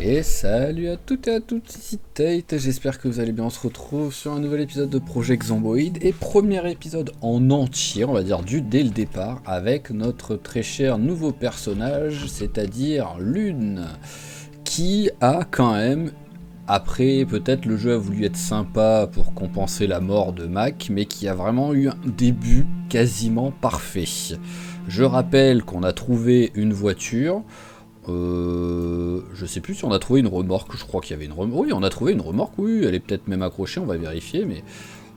Et salut à toutes et à tous, ici Tate, j'espère que vous allez bien, on se retrouve sur un nouvel épisode de Project Zomboid, et premier épisode en entier, on va dire dès le départ, avec notre très cher nouveau personnage, c'est-à-dire Lune, qui a quand même, après peut-être le jeu a voulu être sympa pour compenser la mort de Mac, mais qui a vraiment eu un début quasiment parfait. Je rappelle qu'on a trouvé une voiture. Je sais plus si on a trouvé une remorque, je crois qu'il y avait une remorque. Oui, on a trouvé une remorque, oui, elle est peut-être même accrochée, on va vérifier, mais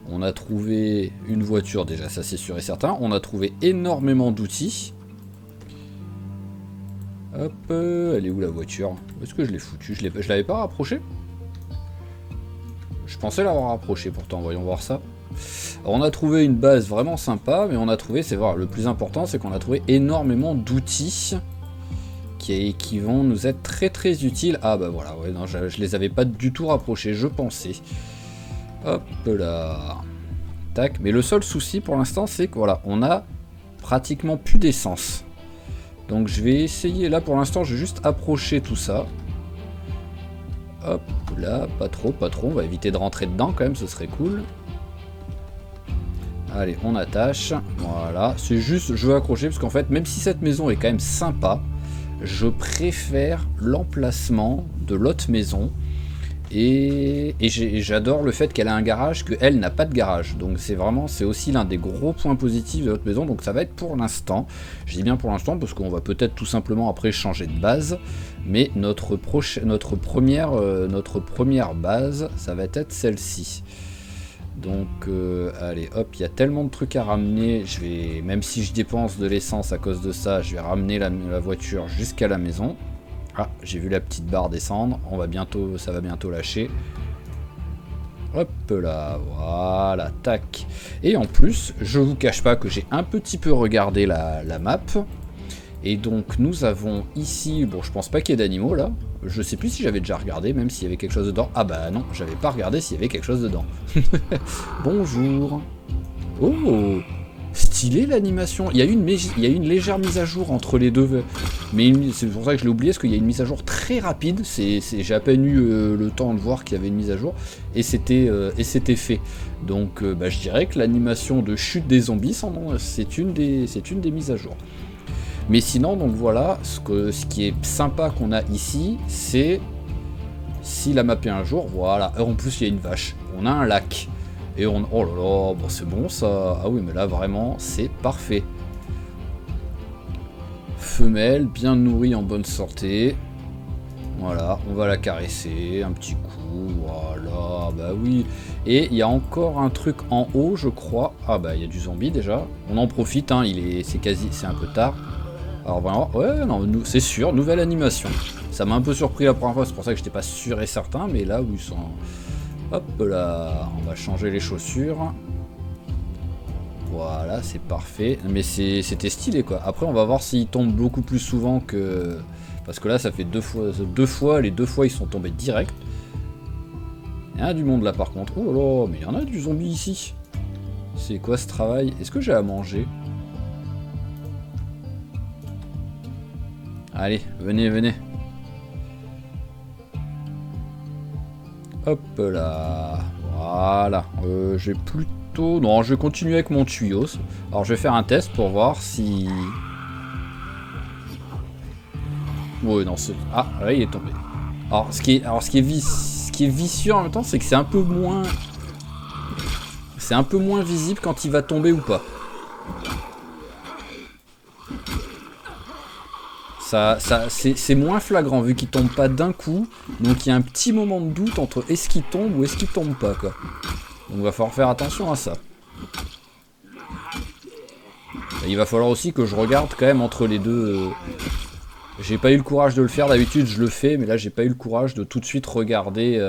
on a trouvé une voiture déjà, ça c'est sûr et certain. On a trouvé énormément d'outils. Hop, elle est où la voiture? Où est-ce que je l'ai foutue? Je l'avais pas rapprochée? Je pensais l'avoir rapprochée pourtant, voyons voir ça. Alors, on a trouvé une base vraiment sympa, mais on a trouvé, c'est vrai, le plus important c'est qu'on a trouvé énormément d'outils qui vont nous être très utiles. Ah bah voilà, ouais, non, je les avais pas du tout rapprochés, je pensais. Hop là. Tac, mais le seul souci pour l'instant, c'est que voilà, on a pratiquement plus d'essence. Donc je vais essayer, là pour l'instant, je vais juste approcher tout ça. Hop là, pas trop, on va éviter de rentrer dedans quand même, ce serait cool. Allez, on attache, voilà, c'est juste, je veux accrocher, parce qu'en fait, même si cette maison est quand même sympa, je préfère l'emplacement de l'autre maison et j'adore le fait qu'elle a un garage, qu'elle n'a pas de garage. Donc c'est aussi l'un des gros points positifs de l'autre maison. Donc ça va être pour l'instant, je dis bien pour l'instant parce qu'on va peut-être tout simplement après changer de base. Mais notre première base, ça va être celle-ci. Donc allez hop, il y a tellement de trucs à ramener, même si je dépense de l'essence à cause de ça, je vais ramener la voiture jusqu'à la maison. Ah, j'ai vu la petite barre descendre, ça va bientôt lâcher. Hop là, voilà, tac. Et en plus, je vous cache pas que j'ai un petit peu regardé la map. Et donc nous avons ici, bon je pense pas qu'il y ait d'animaux là, je sais plus si j'avais déjà regardé, même s'il y avait quelque chose dedans. Ah bah non, j'avais pas regardé s'il y avait quelque chose dedans. Bonjour. Oh, stylé l'animation. Il y a une légère mise à jour entre les deux, mais c'est pour ça que je l'ai oublié, parce qu'il y a une mise à jour très rapide. J'ai à peine eu le temps de voir qu'il y avait une mise à jour, et c'était fait. Donc bah, je dirais que l'animation de chute des zombies, c'est une des mises à jour. Mais sinon, donc voilà, ce qui est sympa qu'on a ici, c'est si la map est un jour, voilà. En plus, il y a une vache, on a un lac. Et oh là là, bon, c'est bon ça. Ah oui, mais là vraiment, c'est parfait. Femelle, bien nourrie, en bonne santé. Voilà, on va la caresser, un petit coup, voilà, bah oui. Et il y a encore un truc en haut, je crois. Ah bah, il y a du zombie déjà. On en profite, hein, c'est un peu tard. Alors voilà, ouais, non, c'est sûr, nouvelle animation. Ça m'a un peu surpris la première fois, c'est pour ça que j'étais pas sûr et certain, mais là où ils sont... Hop là, on va changer les chaussures. Voilà, c'est parfait. Mais c'était stylé quoi. Après, on va voir s'ils tombent beaucoup plus souvent que... Parce que là, ça fait deux fois, les deux fois, ils sont tombés direct. Il y en a du monde là par contre. Oh là là, mais il y en a du zombie ici. C'est quoi ce travail? Est-ce que j'ai à manger? Allez, venez. Hop là. Voilà. J'ai plutôt... Non, je vais continuer avec mon tuyau. Alors, je vais faire un test pour voir si... Oui, non, c'est... Ah, là, il est tombé. Alors, ce qui est vicieux en même temps, c'est que c'est un peu moins... C'est un peu moins visible quand il va tomber ou pas. C'est moins flagrant vu qu'il tombe pas d'un coup, donc il y a un petit moment de doute entre est-ce qu'il tombe ou est-ce qu'il tombe pas quoi. Donc il va falloir faire attention à ça. Et il va falloir aussi que je regarde quand même entre les deux. J'ai pas eu le courage de le faire, d'habitude je le fais, mais là j'ai pas eu le courage de tout de suite regarder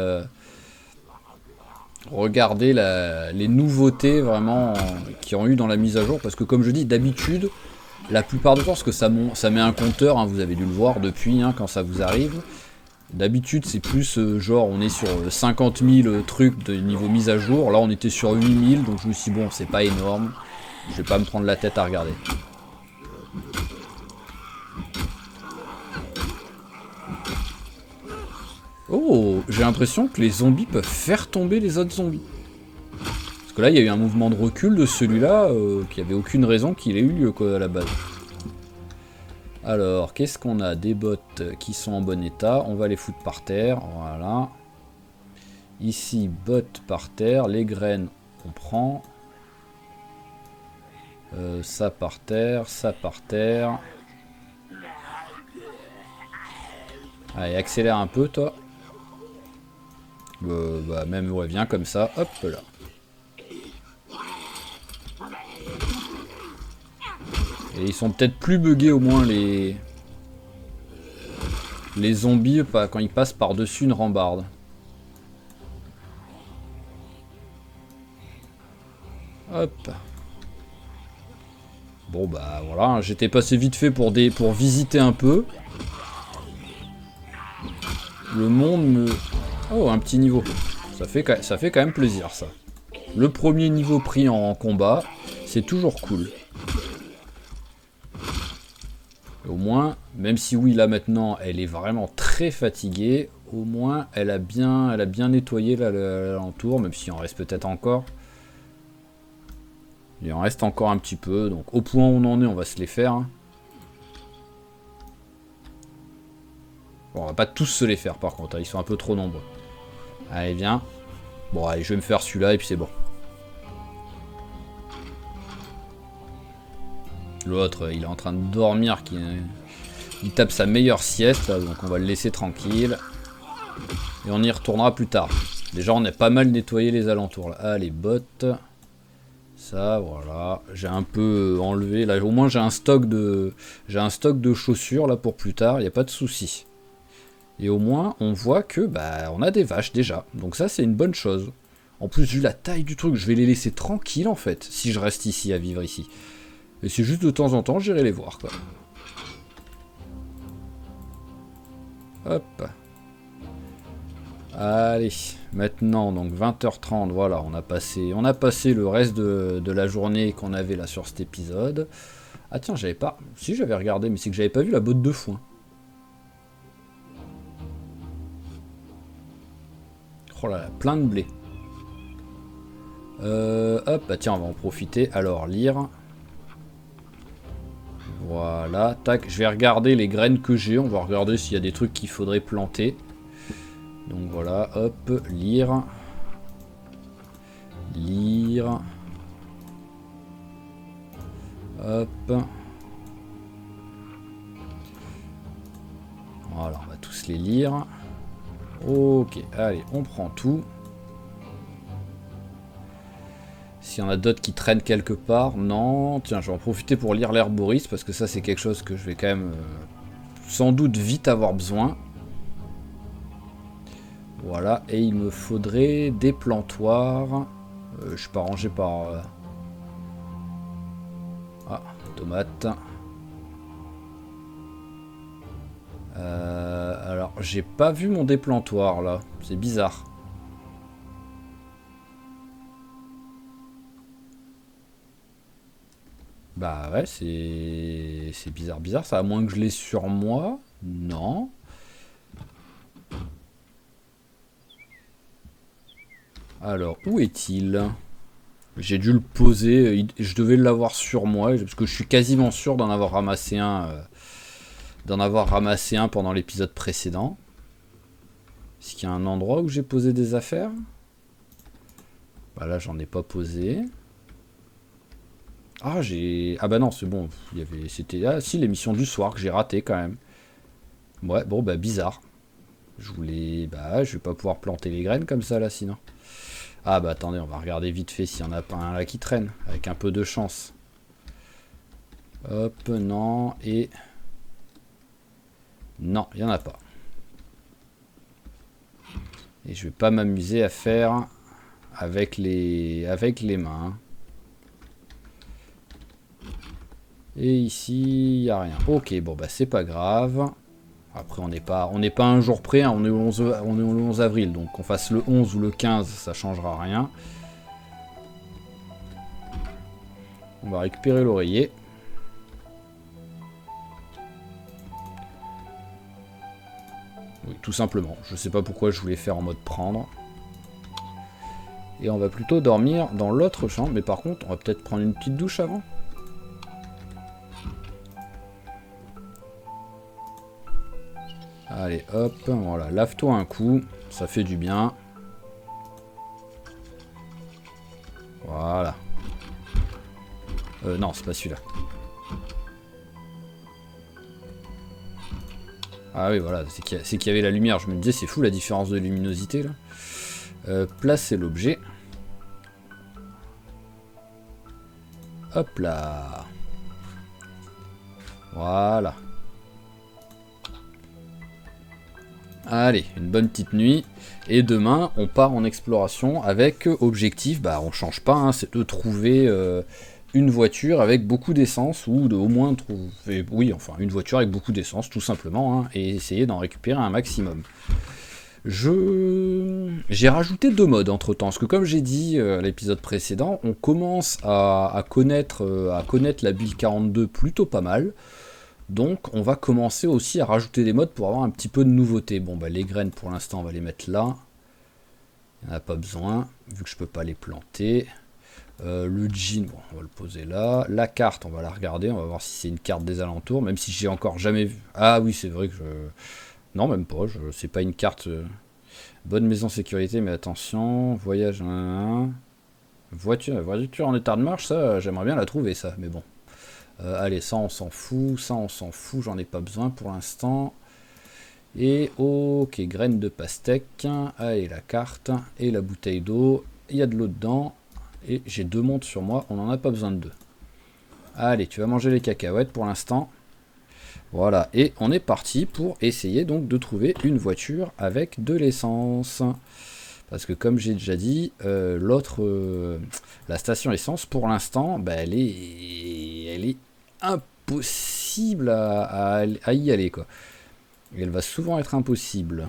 les nouveautés vraiment qui ont eu dans la mise à jour, parce que comme je dis d'habitude, la plupart du temps, parce que ça met un compteur, hein, vous avez dû le voir depuis, hein, quand ça vous arrive. D'habitude, c'est plus genre, on est sur 50 000 trucs de niveau mise à jour. Là, on était sur 8 000, donc je me suis dit, bon, c'est pas énorme. Je vais pas me prendre la tête à regarder. Oh, j'ai l'impression que les zombies peuvent faire tomber les autres zombies. Parce que là, il y a eu un mouvement de recul de celui-là qui avait aucune raison qu'il ait eu lieu quoi, à la base. Alors, qu'est-ce qu'on a? Des bottes qui sont en bon état. On va les foutre par terre. Voilà. Ici, bottes par terre. Les graines, on prend. Ça par terre. Ça par terre. Allez, accélère un peu, toi. Bah, même, ouais, viens comme ça. Hop là. Et ils sont peut-être plus buggés au moins les zombies quand ils passent par-dessus une rambarde. Hop. Bon bah voilà, j'étais passé vite fait pour visiter un peu. Le monde me... Oh, un petit niveau. Ça fait quand même plaisir ça. Le premier niveau pris en combat, c'est toujours cool. Au moins, même si oui, là maintenant, elle est vraiment très fatiguée, au moins, elle a bien nettoyé l'alentour, même s'il en reste peut-être encore. Il en reste encore un petit peu, donc au point où on en est, on va se les faire. Bon, on va pas tous se les faire par contre, ils sont un peu trop nombreux. Allez, viens. Bon, allez, je vais me faire celui-là et puis c'est bon. L'autre, il est en train de dormir, il tape sa meilleure sieste, là, donc on va le laisser tranquille. Et on y retournera plus tard. Déjà, on a pas mal nettoyé les alentours. Là. Ah, les bottes. Ça, voilà. J'ai un peu enlevé. Là, au moins, j'ai un stock de chaussures là pour plus tard. Il n'y a pas de souci. Et au moins, on voit que bah, on a des vaches déjà. Donc ça, c'est une bonne chose. En plus, vu la taille du truc, je vais les laisser tranquilles en fait, si je reste ici à vivre ici. Et c'est juste de temps en temps, j'irai les voir quoi. Hop. Allez, maintenant, donc 20h30, voilà, on a passé le reste de la journée qu'on avait là sur cet épisode. Ah tiens, j'avais pas... Si, j'avais regardé, mais c'est que j'avais pas vu la botte de foin. Oh là là, plein de blé. Hop, bah tiens, on va en profiter. Alors, lire. Voilà, tac. Je vais regarder les graines que j'ai. On va regarder s'il y a des trucs qu'il faudrait planter. Donc voilà, hop, lire. Lire. Hop. Voilà, on va tous les lire. Ok, allez, on prend tout. S'il y en a d'autres qui traînent quelque part, non. Tiens, je vais en profiter pour lire l'herboriste, parce que ça, c'est quelque chose que je vais quand même sans doute vite avoir besoin. Voilà, et il me faudrait des plantoirs. Je suis pas rangé par... Ah, tomate. Alors, j'ai pas vu mon déplantoir, là. C'est bizarre. Bah ouais, c'est bizarre, ça, à moins que je l'ai sur moi. Non. Alors, où est-il? J'ai dû le poser, je devais l'avoir sur moi, parce que je suis quasiment sûr d'en avoir ramassé un pendant l'épisode précédent. Est-ce qu'il y a un endroit où j'ai posé des affaires? Bah là, j'en ai pas posé. Ah, ah bah non, c'est bon, c'était... Ah si, l'émission du soir que j'ai raté quand même. Ouais, bon, bah bizarre. Bah, je vais pas pouvoir planter les graines comme ça, là, sinon. Ah bah attendez, on va regarder vite fait s'il y en a pas un là qui traîne, avec un peu de chance. Hop, non, et... Non, il n'y en a pas. Et je vais pas m'amuser à faire avec les mains. Et ici, il n'y a rien. Ok, bon bah c'est pas grave. Après, on n'est pas un jour près, hein, on est au 11 avril, donc qu'on fasse le 11 ou le 15, ça changera rien. On va récupérer l'oreiller. Oui, tout simplement. Je sais pas pourquoi je voulais faire en mode prendre. Et on va plutôt dormir dans l'autre chambre. Mais par contre, on va peut-être prendre une petite douche avant. Allez, hop, voilà, lave-toi un coup, ça fait du bien. Voilà. Non, c'est pas celui-là. Ah oui, voilà, c'est qu'il y avait la lumière. Je me disais, c'est fou la différence de luminosité, là. Placer l'objet. Hop là. Voilà. Allez, une bonne petite nuit. Et demain, on part en exploration avec objectif, bah on change pas, hein, c'est de trouver une voiture avec beaucoup d'essence, ou de au moins trouver, oui, enfin, une voiture avec beaucoup d'essence, tout simplement, hein, et essayer d'en récupérer un maximum. J'ai rajouté 2 modes entre temps, parce que comme j'ai dit à l'épisode précédent, on commence à connaître la build 42 plutôt pas mal. Donc on va commencer aussi à rajouter des modes pour avoir un petit peu de nouveauté. Bon bah les graines pour l'instant on va les mettre là. Il n'y en a pas besoin, vu que je peux pas les planter. Le jean, bon, on va le poser là. La carte, on va la regarder, on va voir si c'est une carte des alentours, même si j'ai encore jamais vu. Ah oui, c'est vrai que je... Non, même pas, c'est pas une carte... Bonne maison sécurité, mais attention, voyage... Voiture en état de marche, ça, j'aimerais bien la trouver, ça, mais bon. Allez, ça on s'en fout, j'en ai pas besoin pour l'instant. Et ok, graines de pastèque, allez la carte, et la bouteille d'eau, il y a de l'eau dedans, et j'ai 2 montres sur moi, on n'en a pas besoin de 2. Allez, tu vas manger les cacahuètes pour l'instant. Voilà, et on est parti pour essayer donc de trouver une voiture avec de l'essence. Parce que comme j'ai déjà dit, la station essence pour l'instant, bah, elle est impossible à y aller, quoi. Et elle va souvent être impossible.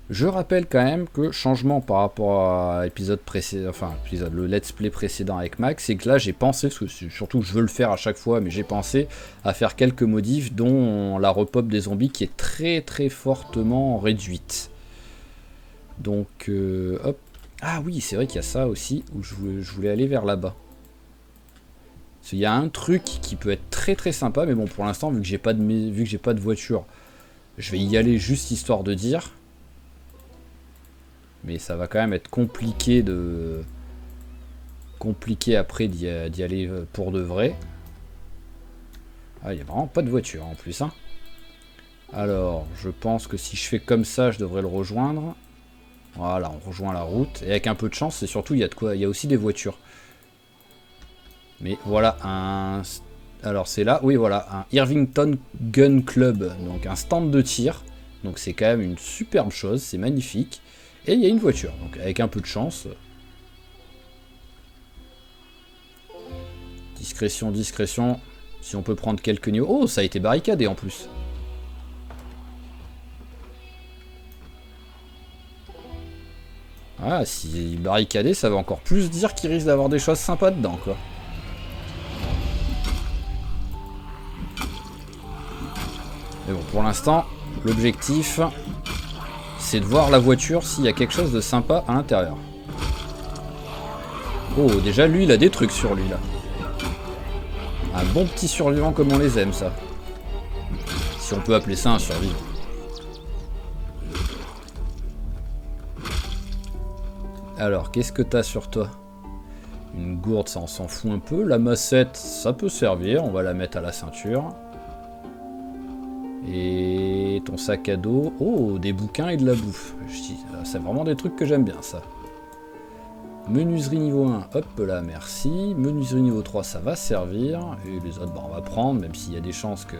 Je rappelle quand même que changement par rapport à l'épisode précédent, enfin le let's play précédent avec Max, c'est que là j'ai pensé, parce que surtout je veux le faire à chaque fois, mais j'ai pensé à faire quelques modifs, dont la repop des zombies qui est très très fortement réduite. Donc hop. Ah oui, c'est vrai qu'il y a ça aussi, où je voulais aller vers là-bas. Il y a un truc qui peut être très très sympa, mais bon, pour l'instant, vu que j'ai pas de voiture, je vais y aller juste histoire de dire. Mais ça va quand même être compliqué après d'y aller pour de vrai. Ah, il n'y a vraiment pas de voiture en plus, hein. Alors, je pense que si je fais comme ça, je devrais le rejoindre. Voilà, on rejoint la route. Et avec un peu de chance, c'est surtout, il y a de quoi. Il y a aussi des voitures. Mais voilà, alors c'est là, oui voilà, un Irvington Gun Club, donc un stand de tir. Donc c'est quand même une superbe chose, c'est magnifique. Et il y a une voiture, donc avec un peu de chance. Discrétion, discrétion. Si on peut prendre quelques niveaux. Oh, ça a été barricadé en plus. Ah, si barricadé, ça va encore plus dire qu'il risque d'avoir des choses sympas dedans, quoi. Mais bon, pour l'instant, l'objectif, c'est de voir la voiture s'il y a quelque chose de sympa à l'intérieur. Oh, déjà, lui, il a des trucs sur lui, là. Un bon petit survivant comme on les aime, ça. Si on peut appeler ça un survivant. Alors, qu'est-ce que t'as sur toi? Une gourde, ça on s'en fout un peu. La massette, ça peut servir. On va la mettre à la ceinture. Et ton sac à dos. Oh, des bouquins et de la bouffe. C'est vraiment des trucs que j'aime bien, ça. Menuiserie niveau 1, hop là, merci. Menuiserie niveau 3, ça va servir. Et les autres, bah, on va prendre, même s'il y a des chances que...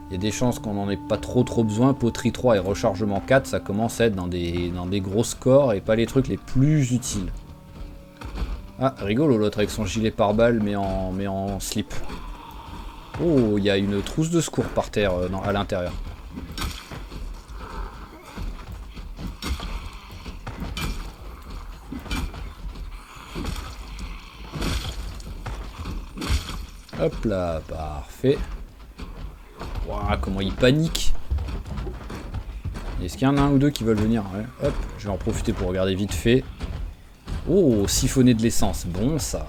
Il y a des chances qu'on n'en ait pas trop besoin. Poterie 3 et rechargement 4, ça commence à être dans des gros scores et pas les trucs les plus utiles. Ah, rigolo l'autre avec son gilet pare-balles mais en slip. Oh, il y a une trousse de secours par terre à l'intérieur. Hop là, parfait. Waouh, comment il panique. Est-ce qu'il y en a un ou deux qui veulent venir? Ouais. Hop, je vais en profiter pour regarder vite fait. Oh, siphonner de l'essence. Bon, ça.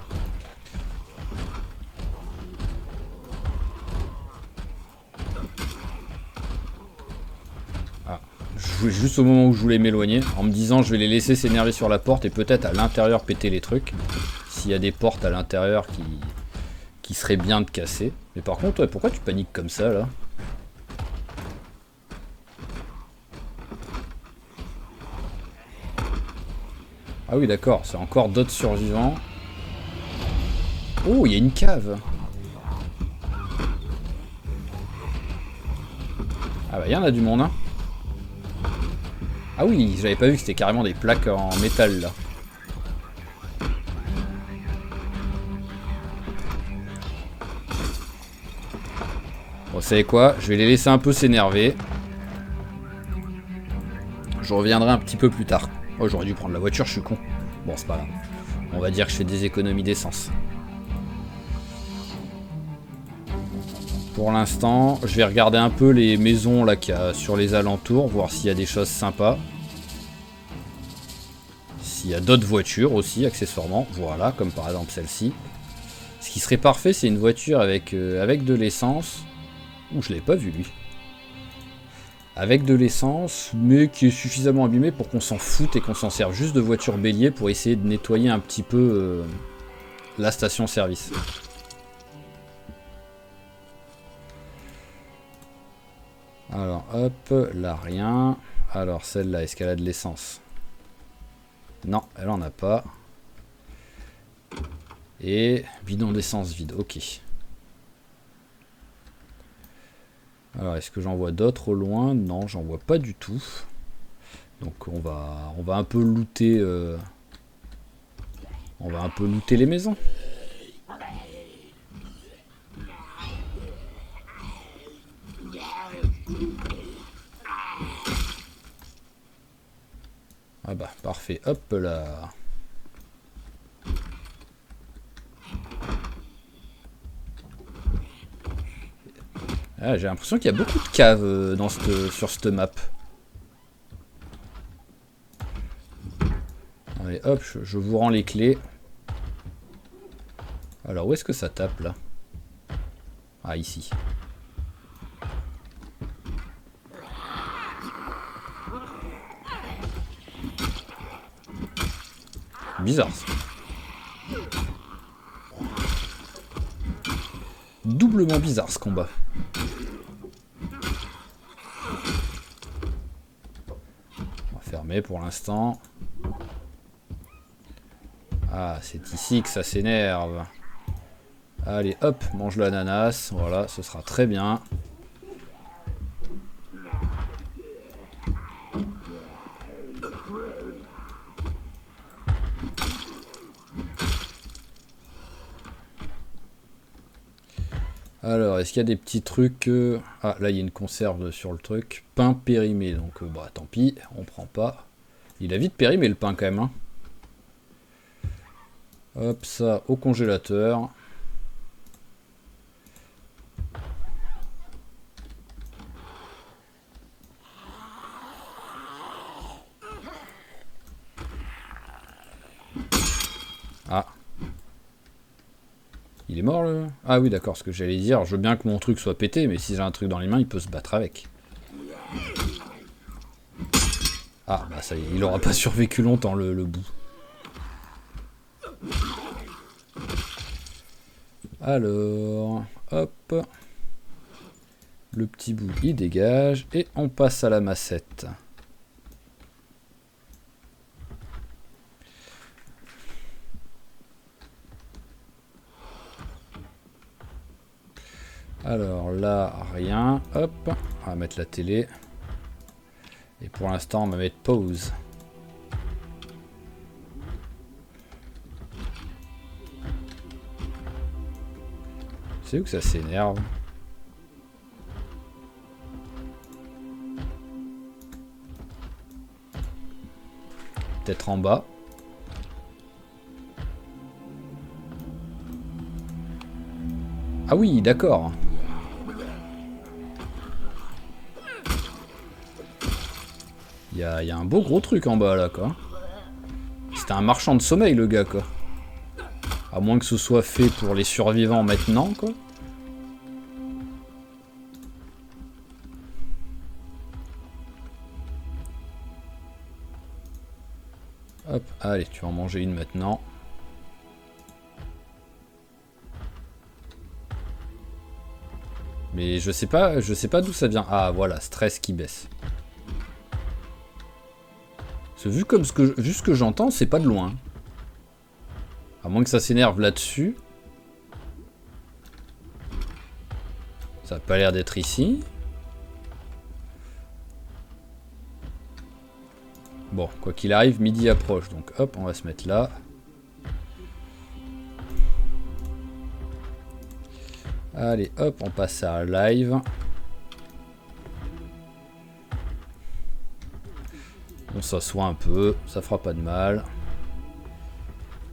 Ah, je jouais juste au moment où je voulais m'éloigner, en me disant je vais les laisser s'énerver sur la porte et peut-être à l'intérieur péter les trucs. S'il y a des portes à l'intérieur qui seraient bien de casser. Mais par contre, ouais, pourquoi tu paniques comme ça, là? Ah oui, d'accord, c'est encore d'autres survivants. Oh, il y a une cave. Ah bah, il y en a du monde, hein. Ah oui, j'avais pas vu que c'était carrément des plaques en métal, là. Bon, vous savez quoi? Je vais les laisser un peu s'énerver. Je reviendrai un petit peu plus tard. Oh, j'aurais dû prendre la voiture, je suis con. Bon, c'est pas grave. On va dire que je fais des économies d'essence. Pour l'instant, je vais regarder un peu les maisons là qu'il y a sur les alentours, voir s'il y a des choses sympas. S'il y a d'autres voitures aussi, accessoirement. Voilà, comme par exemple celle-ci. Ce qui serait parfait, c'est une voiture avec de l'essence. Ouh, je l'avais pas vu, lui. Avec de l'essence, mais qui est suffisamment abîmée pour qu'on s'en foute et qu'on s'en serve juste de voiture bélier pour essayer de nettoyer un petit peu la station-service. Alors, hop, là, rien. Alors, celle-là, est-ce qu'elle a de l'essence? Non, elle en a pas. Et bidon d'essence vide, ok. Alors, est-ce que j'en vois d'autres au loin? Non, j'en vois pas du tout. Donc, on va un peu looter. On va un peu looter les maisons. Ah bah, parfait. Hop là. Ah, j'ai l'impression qu'il y a beaucoup de caves sur cette map. Allez, hop, je vous rends les clés. Alors, où est-ce que ça tape, là? Ah, ici. Bizarre, ça. Doublement bizarre, ce combat. On va fermer pour l'instant. Ah, c'est ici que ça s'énerve. Allez, hop, mange l'ananas. Voilà, ce sera très bien. Alors, est-ce qu'il y a des petits trucs... Ah, là, il y a une conserve sur le truc. Pain périmé, donc bah tant pis, on prend pas. Il a vite périmé le pain quand même, hein. Hop, ça au congélateur. Ah. Il est mort, le... Ah oui, d'accord, ce que j'allais dire. Je veux bien que mon truc soit pété, mais si j'ai un truc dans les mains, il peut se battre avec. Ah, bah ça y est, il aura pas survécu longtemps, le bout. Alors, hop. Le petit bout, il dégage. Et on passe à la massette. Alors là, rien. Hop. On va mettre la télé. Et pour l'instant, on va mettre pause. C'est où que ça s'énerve? Peut-être en bas. Ah oui, d'accord. y a un beau gros truc en bas là quoi. C'était un marchand de sommeil le gars quoi. À moins que ce soit fait pour les survivants maintenant quoi. Hop, allez, tu vas en manger une maintenant. Mais je sais pas d'où ça vient. Ah voilà, stress qui baisse. Parce que vu ce que j'entends, c'est pas de loin. À moins que ça s'énerve là-dessus. Ça a pas l'air d'être ici. Bon, quoi qu'il arrive, midi approche. Donc hop, on va se mettre là. Allez, hop, on passe à live. On s'assoit un peu, ça fera pas de mal.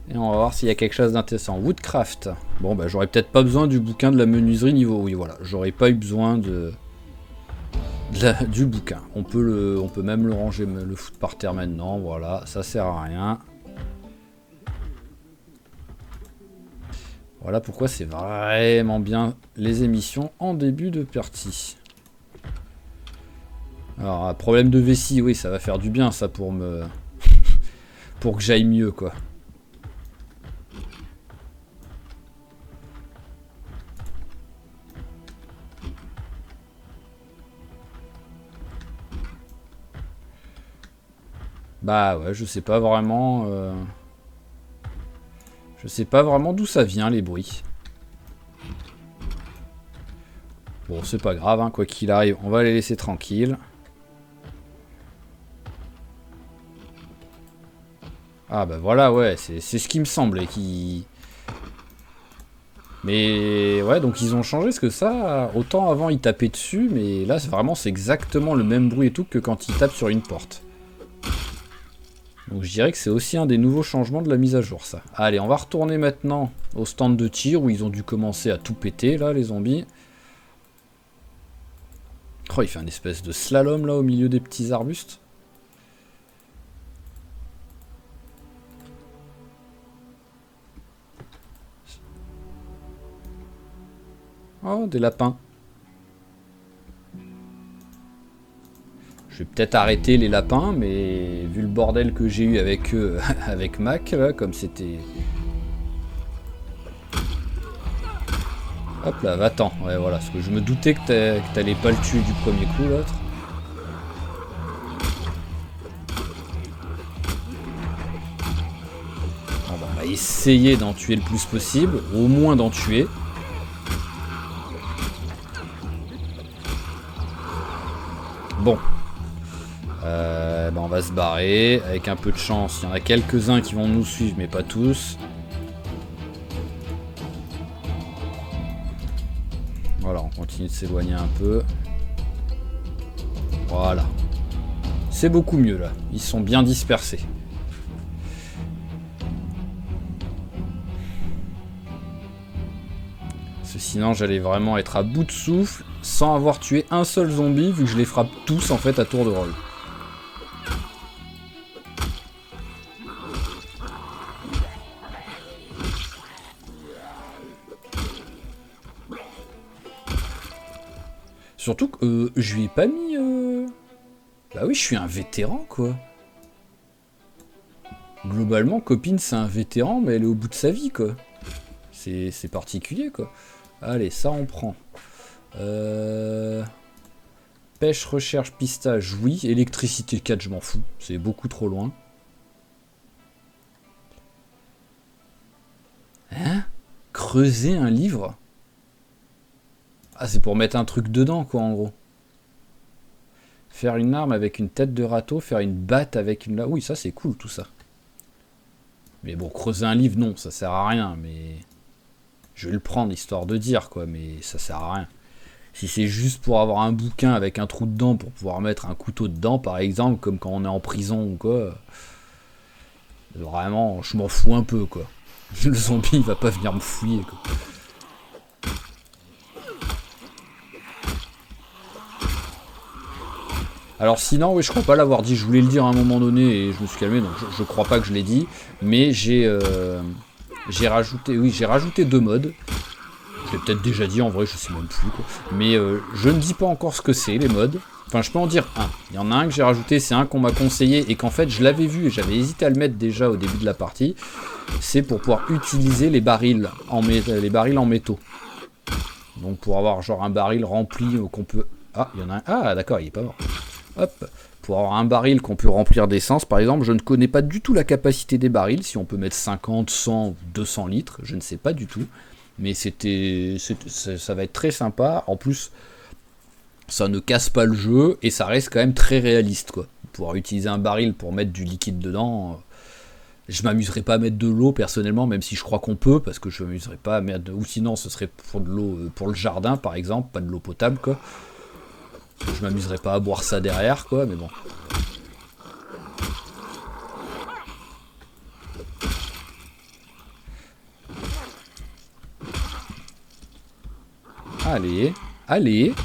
Et on va voir s'il y a quelque chose d'intéressant. Woodcraft. Bon, bah j'aurais peut-être pas besoin du bouquin de la menuiserie niveau... Oui, voilà, j'aurais pas eu besoin du bouquin. On peut même le ranger, le foutre par terre maintenant. Voilà, ça sert à rien. Voilà pourquoi c'est vraiment bien les émissions en début de partie. Alors, un problème de vessie, oui, ça va faire du bien ça pour me... pour que j'aille mieux quoi. Bah ouais, je sais pas vraiment... Je sais pas vraiment d'où ça vient les bruits. Bon, c'est pas grave, hein, quoi qu'il arrive, on va les laisser tranquilles. Ah bah voilà, ouais, c'est ce qui me semblait. Mais ouais, donc ils ont changé, parce que ça, autant avant ils tapaient dessus, mais là vraiment c'est exactement le même bruit et tout que quand ils tapent sur une porte. Donc je dirais que c'est aussi un des nouveaux changements de la mise à jour ça. Allez, on va retourner maintenant au stand de tir où ils ont dû commencer à tout péter là, les zombies. Oh, il fait un espèce de slalom là au milieu des petits arbustes. Oh, des lapins. Je vais peut-être arrêter les lapins, mais vu le bordel que j'ai eu avec eux, avec Mac, là, comme c'était... Hop là, va-t'en. Ouais, voilà, parce que je me doutais que t'allais pas le tuer du premier coup, l'autre. Bon, bah, on va essayer d'en tuer le plus possible, au moins d'en tuer. Bon. Bah on va se barrer. Avec un peu de chance, il y en a quelques-uns qui vont nous suivre, mais pas tous. Voilà, on continue de s'éloigner un peu. Voilà. C'est beaucoup mieux là. Ils sont bien dispersés. Parce que sinon j'allais vraiment être à bout de souffle sans avoir tué un seul zombie vu que je les frappe tous en fait à tour de rôle. Surtout que je lui ai pas mis... Bah oui, je suis un vétéran, quoi. Globalement, copine, c'est un vétéran, mais elle est au bout de sa vie, quoi. C'est particulier, quoi. Allez, ça, on prend. Pêche, recherche, pistage, oui. Électricité 4, je m'en fous. C'est beaucoup trop loin. Hein? Creuser un livre? Ah, c'est pour mettre un truc dedans, quoi, en gros. Faire une arme avec une tête de râteau, faire une batte avec une... Oui, ça, c'est cool, tout ça. Mais bon, creuser un livre, non, ça sert à rien, mais... Je vais le prendre, histoire de dire, quoi, mais ça sert à rien. Si c'est juste pour avoir un bouquin avec un trou dedans, pour pouvoir mettre un couteau dedans, par exemple, comme quand on est en prison ou quoi... Vraiment, je m'en fous un peu, quoi. Le zombie, il va pas venir me fouiller, quoi. Alors sinon, oui, je crois pas l'avoir dit. Je voulais le dire à un moment donné et je me suis calmé, donc je crois pas que je l'ai dit. Mais j'ai rajouté, oui, j'ai rajouté 2 modes. Je l'ai peut-être déjà dit en vrai, je sais même plus quoi. Mais je ne dis pas encore ce que c'est les modes. Enfin, je peux en dire un. Il y en a un que j'ai rajouté, c'est un qu'on m'a conseillé et qu'en fait je l'avais vu et j'avais hésité à le mettre déjà au début de la partie. C'est pour pouvoir utiliser les barils en métaux. Donc pour avoir genre un baril rempli qu'on peut... Ah, il y en a un. Ah, d'accord, il est pas mort. Hop. Pour avoir un baril qu'on peut remplir d'essence, par exemple, je ne connais pas du tout la capacité des barils, si on peut mettre 50, 100, 200 litres, je ne sais pas du tout. Mais ça va être très sympa. En plus, ça ne casse pas le jeu et ça reste quand même très réaliste, quoi. Pouvoir utiliser un baril pour mettre du liquide dedans, je m'amuserais pas à mettre de l'eau personnellement, même si je crois qu'on peut, parce que je m'amuserais pas à mettre ou sinon ce serait pour de l'eau pour le jardin par exemple, pas de l'eau potable quoi. Je m'amuserais pas à boire ça derrière quoi, mais bon. Allez, allez.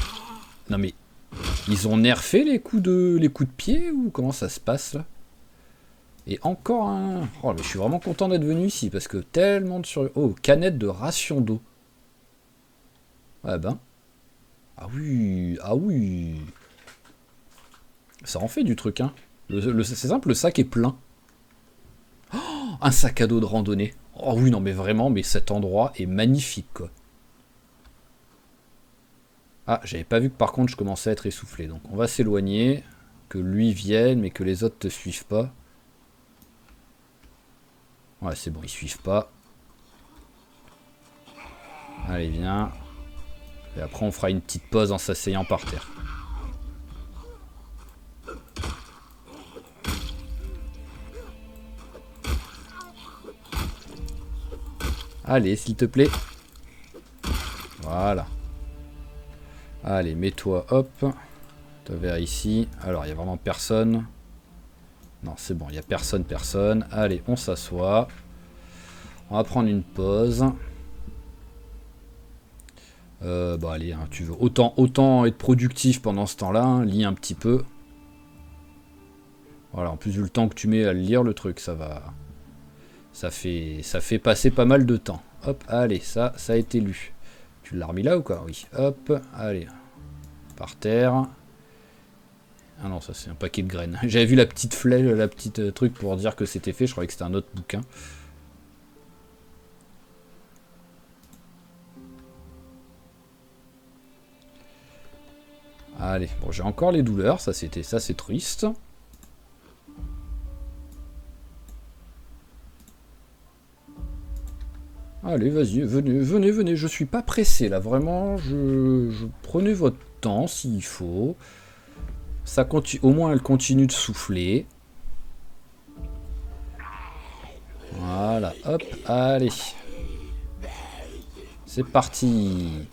Non mais ils ont nerfé les coups de pied ou comment ça se passe là? Et encore un... Oh mais je suis vraiment content d'être venu ici parce que tellement de sur... Oh, canette de ration d'eau. Ah ben. Ah oui, ah oui. Ça en fait du truc hein. C'est simple, le sac est plein. Oh, un sac à dos de randonnée. Oh oui non mais vraiment, mais cet endroit est magnifique quoi. Ah, j'avais pas vu que par contre je commençais à être essoufflé. Donc on va s'éloigner. Que lui vienne, mais que les autres te suivent pas. Ouais, c'est bon, ils suivent pas. Allez, viens. Et après, on fera une petite pause en s'asseyant par terre. Allez, s'il te plaît. Voilà. Allez, mets-toi, hop. Toi vers ici. Alors, il n'y a vraiment personne. Non, c'est bon, il n'y a personne. Allez, on s'assoit. On va prendre une pause. Bah allez, hein, tu veux autant être productif pendant ce temps-là, hein, lis un petit peu. Voilà, en plus vu le temps que tu mets à lire le truc, ça fait passer pas mal de temps. Hop, allez, ça a été lu. Tu l'as remis là ou quoi? Oui. Hop, allez. Par terre. Ah non, ça c'est un paquet de graines. J'avais vu la petite flèche, la petite truc pour dire que c'était fait, je croyais que c'était un autre bouquin. Allez, bon, j'ai encore les douleurs, ça c'est triste. Allez, vas-y, venez, je suis pas pressé là, vraiment, je prenez votre temps s'il faut. Ça continue, au moins elle continue de souffler. Voilà, hop, allez. C'est parti.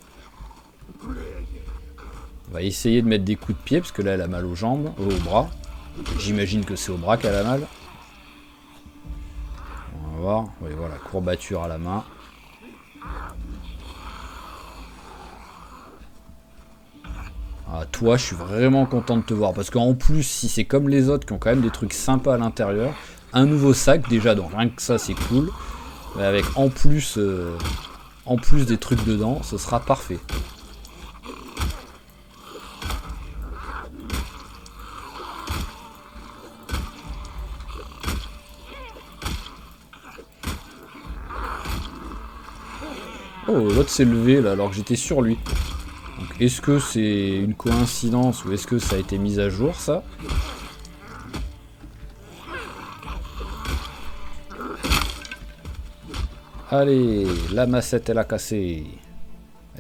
On va essayer de mettre des coups de pied, parce que là elle a mal aux jambes, aux bras. J'imagine que c'est au bras qu'elle a mal. On va voir, oui voilà, courbature à la main. Ah, toi, je suis vraiment content de te voir. Parce qu'en plus, si c'est comme les autres qui ont quand même des trucs sympas à l'intérieur, un nouveau sac déjà, donc rien que ça, c'est cool. Mais avec en plus des trucs dedans, ce sera parfait. Oh, l'autre s'est levé là, alors que j'étais sur lui. Est-ce que c'est une coïncidence ou est-ce que ça a été mis à jour ça? Allez, la massette elle a cassé.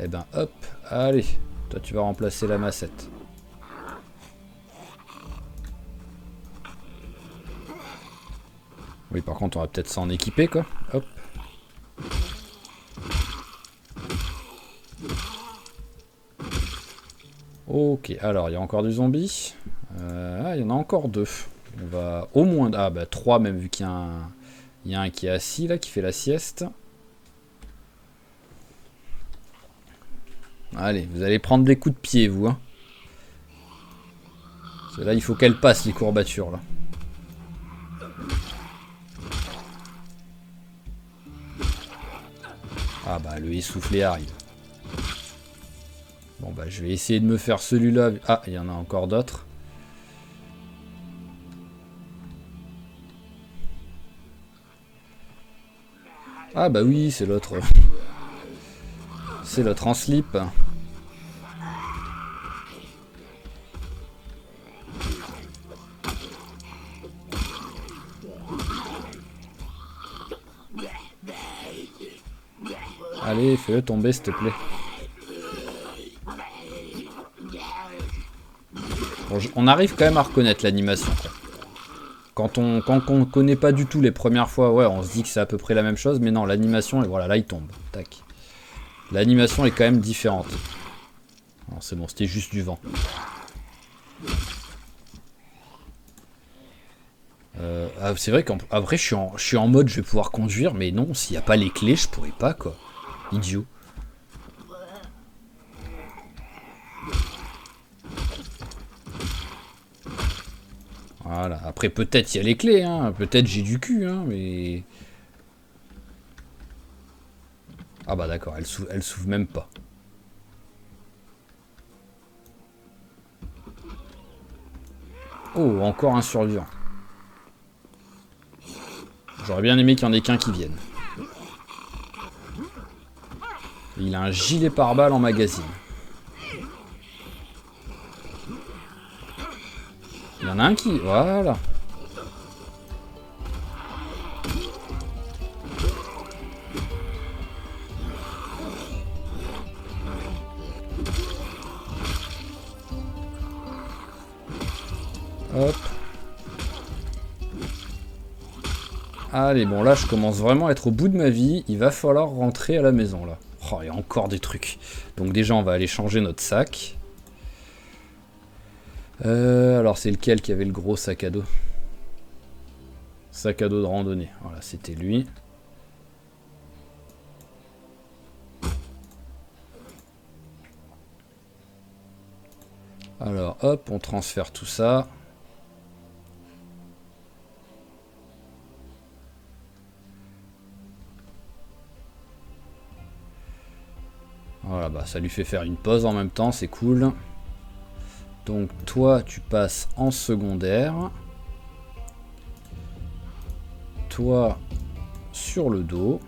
Eh ben hop, allez, toi tu vas remplacer la massette. Oui par contre on va peut-être s'en équiper quoi. Hop. Ok, alors il y a encore du zombie. Ah, il y en a encore 2. On va au moins... Ah bah 3 même vu qu'il y a un qui est assis là, qui fait la sieste. Allez, vous allez prendre des coups de pied vous. Hein. Là, il faut qu'elle passe les courbatures, là. Ah bah, le essoufflé arrive. Bon bah, je vais essayer de me faire celui-là. Ah, il y en a encore d'autres. Ah bah oui, c'est l'autre. C'est l'autre en slip. Allez, fais-le tomber, s'il te plaît. Bon, on arrive quand même à reconnaître l'animation. Quand on connaît pas du tout les premières fois, ouais, on se dit que c'est à peu près la même chose, mais non, l'animation, et voilà, là il tombe. Tac. L'animation est quand même différente. C'est bon, c'était juste du vent. C'est vrai qu'après je suis en mode je vais pouvoir conduire, mais non, s'il n'y a pas les clés, je pourrais pas, quoi. Idiot. Voilà, après peut-être il y a les clés, hein. Peut-être j'ai du cul, hein, mais... Ah bah d'accord, elle s'ouvre même pas. Oh, encore un survivant. J'aurais bien aimé qu'il y en ait qu'un qui vienne. Il a un gilet pare-balles en magazine. Il y en a un qui... Voilà. Hop. Allez, bon là je commence vraiment à être au bout de ma vie. Il va falloir rentrer à la maison là. Oh, il y a encore des trucs. Donc déjà on va aller changer notre sac. Alors c'est lequel qui avait le gros sac à dos? Sac à dos de randonnée. Voilà, c'était lui. Alors hop, on transfère tout ça. Voilà, bah ça lui fait faire une pause en même temps, c'est cool. Donc toi, tu passes en secondaire. Toi, sur le dos.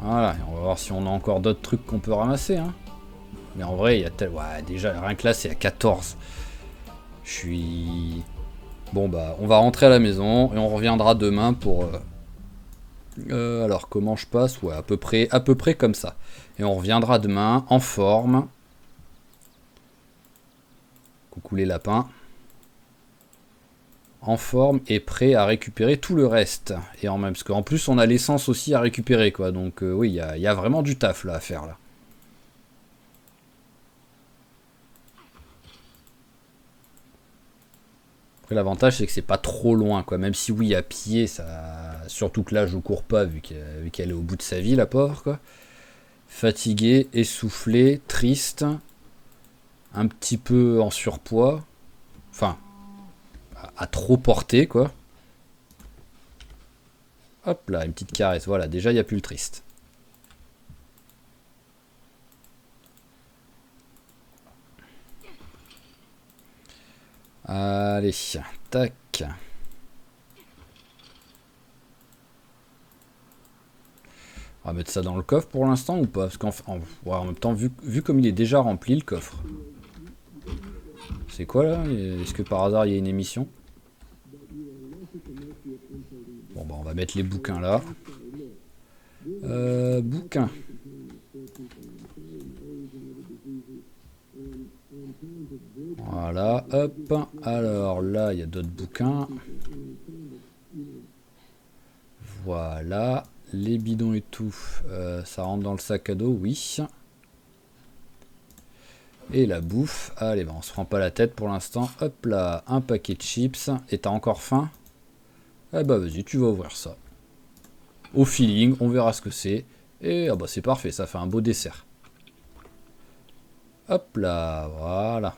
Voilà, et on va voir si on a encore d'autres trucs qu'on peut ramasser. Hein. Mais en vrai, il y a ouais, déjà, rien que là, c'est à 14. Je suis... Bon, bah, on va rentrer à la maison et on reviendra demain pour... alors, comment je passe? Ouais, à peu près comme ça. Et on reviendra demain en forme. Coucou les lapins. En forme et prêt à récupérer tout le reste. Et en même, parce qu'en plus, on a l'essence aussi à récupérer, quoi. Donc, oui, il y a vraiment du taf, là, à faire, là. Après, l'avantage, c'est que c'est pas trop loin, quoi. Même si, oui, à pied, ça... Surtout que là, je cours pas, vu qu'elle est au bout de sa vie, la pauvre, quoi. Fatigué, essoufflé, triste. Un petit peu en surpoids. Enfin, à trop porter, quoi. Hop là, une petite caresse. Voilà, déjà, il n'y a plus le triste. Allez, tac. On va mettre ça dans le coffre pour l'instant ou pas? Parce en même temps, vu comme il est déjà rempli le coffre. C'est quoi là? Est-ce que par hasard il y a une émission? Bon bah on va mettre les bouquins là. Bouquins. Voilà, hop. Alors là, il y a d'autres bouquins. Voilà. Les bidons et tout, ça rentre dans le sac à dos, oui. Et la bouffe. Allez, bah on se prend pas la tête pour l'instant. Hop là, un paquet de chips. Et t'as encore faim? Eh bah vas-y, tu vas ouvrir ça. Au feeling, on verra ce que c'est. Et ah bah c'est parfait, ça fait un beau dessert. Hop là, voilà.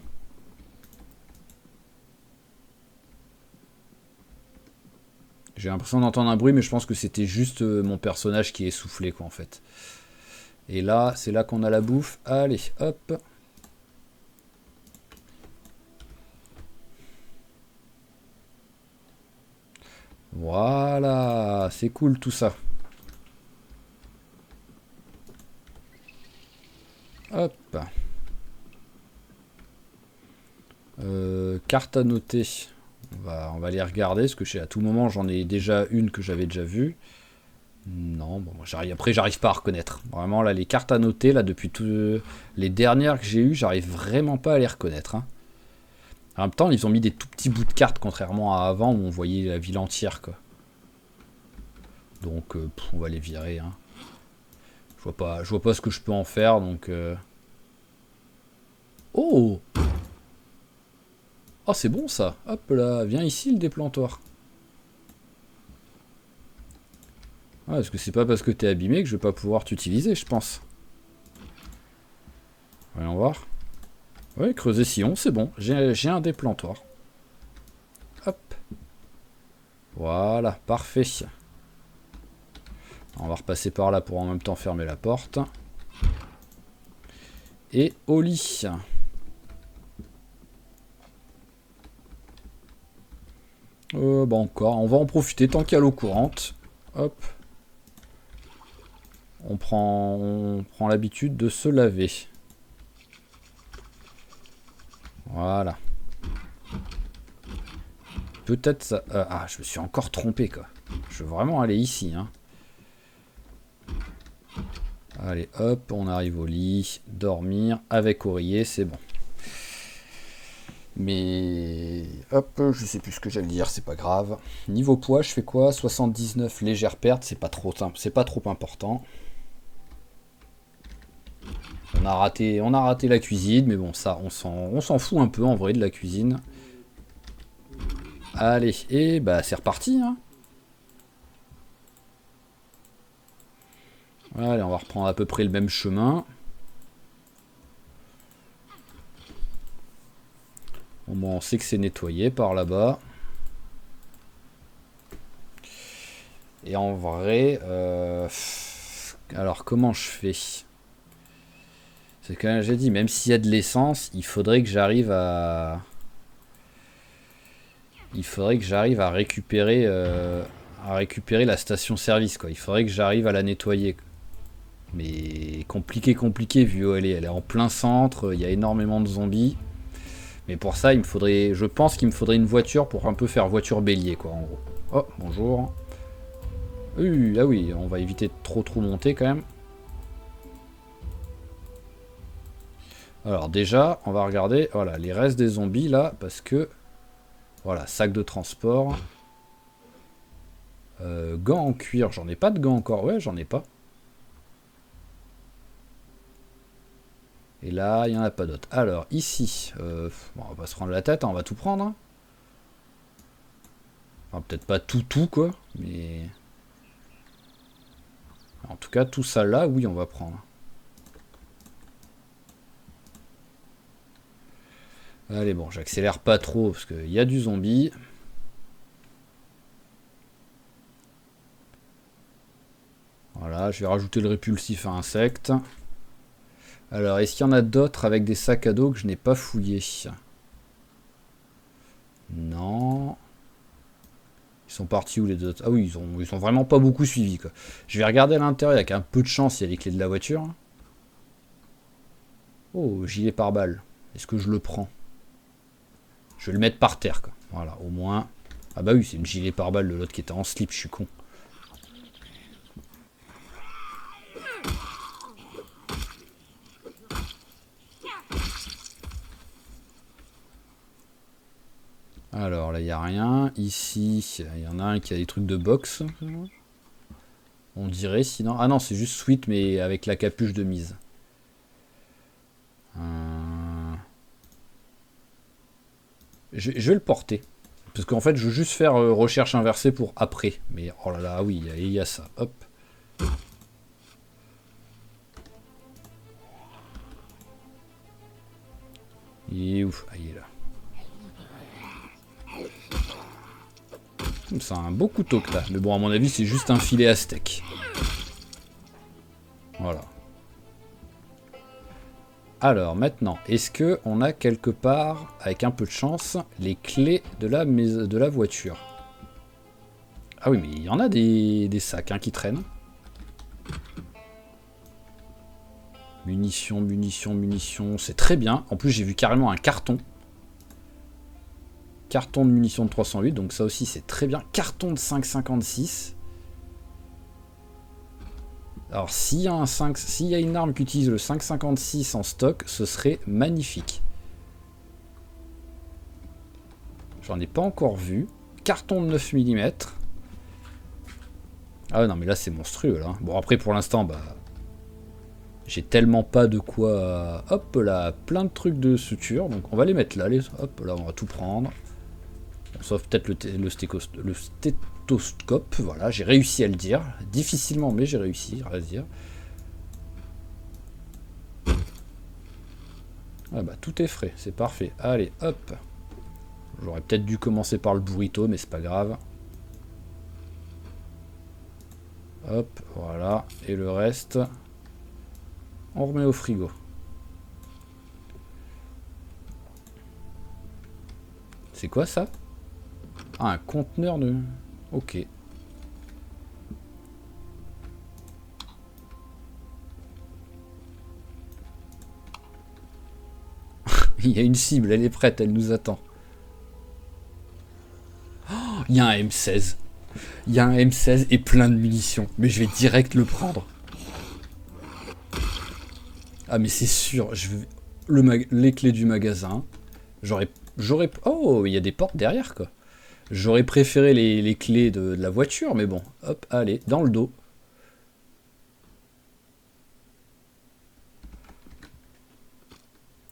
J'ai l'impression d'entendre un bruit, mais je pense que c'était juste mon personnage qui est essoufflé, quoi, en fait. Et là, c'est là qu'on a la bouffe. Allez, hop. Voilà, c'est cool tout ça. Hop. Carte à noter. On va les regarder, parce que à tout moment, j'en ai déjà une que j'avais déjà vue. Non, bon, après, j'arrive pas à reconnaître. Vraiment, là, les cartes à noter, là, depuis les dernières que j'ai eues, j'arrive vraiment pas à les reconnaître. Hein. En même temps, ils ont mis des tout petits bouts de cartes, contrairement à avant, où on voyait la ville entière, quoi. Donc, on va les virer. Hein. Je vois pas ce que je peux en faire, donc... Oh! Oh, c'est bon, ça. Hop là, viens ici, le déplantoir. Ah, parce que c'est pas parce que t'es abîmé que je vais pas pouvoir t'utiliser, je pense. Voyons voir. Ouais, creuser sillon, c'est bon. J'ai un déplantoir. Hop. Voilà, parfait. On va repasser par là pour en même temps fermer la porte. Et au lit. Bah encore, on va en profiter tant qu'il y a l'eau courante. Hop. On prend l'habitude de se laver. Voilà. Peut-être ça... ah, je me suis encore trompé, quoi. Je veux vraiment aller ici, hein. Allez, hop, on arrive au lit. Dormir avec oreiller, c'est bon. Mais... Hop, je sais plus ce que j'allais dire, c'est pas grave. Niveau poids, je fais quoi? 79 légères pertes, c'est pas trop important. On a raté la cuisine, mais bon, ça, on s'en fout un peu en vrai de la cuisine. Allez, et bah c'est reparti, hein. Allez, on va reprendre à peu près le même chemin. Au moins, on sait que c'est nettoyé par là-bas. Et en vrai... alors, comment je fais? C'est quand j'ai dit, même s'il y a de l'essence, il faudrait que j'arrive à... récupérer la station-service, quoi. Il faudrait que j'arrive à la nettoyer. Mais compliqué, vu où elle est en plein centre, il y a énormément de zombies. Mais pour ça, je pense qu'il me faudrait une voiture pour un peu faire voiture bélier, quoi, en gros. Oh, bonjour. Ah oui, on va éviter de trop monter, quand même. Alors déjà, on va regarder, voilà, les restes des zombies, là, parce que... Voilà, sac de transport. Gants en cuir, j'en ai pas de gants encore. Ouais, j'en ai pas. Et là, il n'y en a pas d'autres. Alors, ici, bon, on va pas se prendre la tête, hein, on va tout prendre. Hein. Enfin, peut-être pas tout, quoi. Mais... En tout cas, tout ça là, oui, on va prendre. Allez, bon, j'accélère pas trop, parce qu'il y a du zombie. Voilà, je vais rajouter le répulsif à insectes. Alors, est-ce qu'il y en a d'autres avec des sacs à dos que je n'ai pas fouillés? Non. Ils sont partis où les autres? Ah oui, ils sont vraiment pas beaucoup suivis, quoi. Je vais regarder à l'intérieur, avec un peu de chance, il y a les clés de la voiture. Oh, gilet pare-balles. Est-ce que je le prends? Je vais le mettre par terre, quoi. Voilà, au moins... Ah bah oui, c'est une gilet pare-balles de l'autre qui était en slip, je suis con. Alors là, il n'y a rien. Ici, il y en a un qui a des trucs de boxe. On dirait, sinon... Ah non, c'est juste sweat, mais avec la capuche de mise. Je vais le porter. Parce qu'en fait, je veux juste faire recherche inversée pour après. Mais oh là là, oui, il y a ça. Hop. Il est où? Ah, il est là. C'est un beau couteau que t'as. Mais bon, à mon avis, c'est juste un filet à steak. Voilà. Alors, maintenant, est-ce que on a quelque part, avec un peu de chance, les clés de la voiture? Ah oui, mais il y en a des sacs hein, qui traînent. Munitions, munitions, munitions. C'est très bien. En plus, j'ai vu carrément un carton. Carton de munitions de 308. Donc ça aussi, c'est très bien. Carton de 5,56. Alors, s'il y a une arme qui utilise le 5,56 en stock, ce serait magnifique. J'en ai pas encore vu. Carton de 9 mm. Ah ouais, non, mais là, c'est monstrueux, là. Bon, après, pour l'instant, bah... j'ai tellement pas de quoi... Hop là, plein de trucs de suture. Donc, on va les mettre là. Hop là, on va tout prendre. Sauf peut-être le stéthoscope. Voilà, j'ai réussi à le dire. Difficilement, mais j'ai réussi à le dire. Ah bah, tout est frais, c'est parfait. Allez, hop. J'aurais peut-être dû commencer par le burrito, mais c'est pas grave. Hop, voilà. Et le reste, on remet au frigo. C'est quoi ça? Ah, un conteneur de... Ok. Il y a une cible, elle est prête, elle nous attend. Oh, il y a un M16. Il y a un M16 et plein de munitions. Mais je vais direct le prendre. Ah mais c'est sûr, je vais... les clés du magasin. J'aurais... Oh, il y a des portes derrière quoi. J'aurais préféré les clés de la voiture, mais bon. Hop, allez, dans le dos.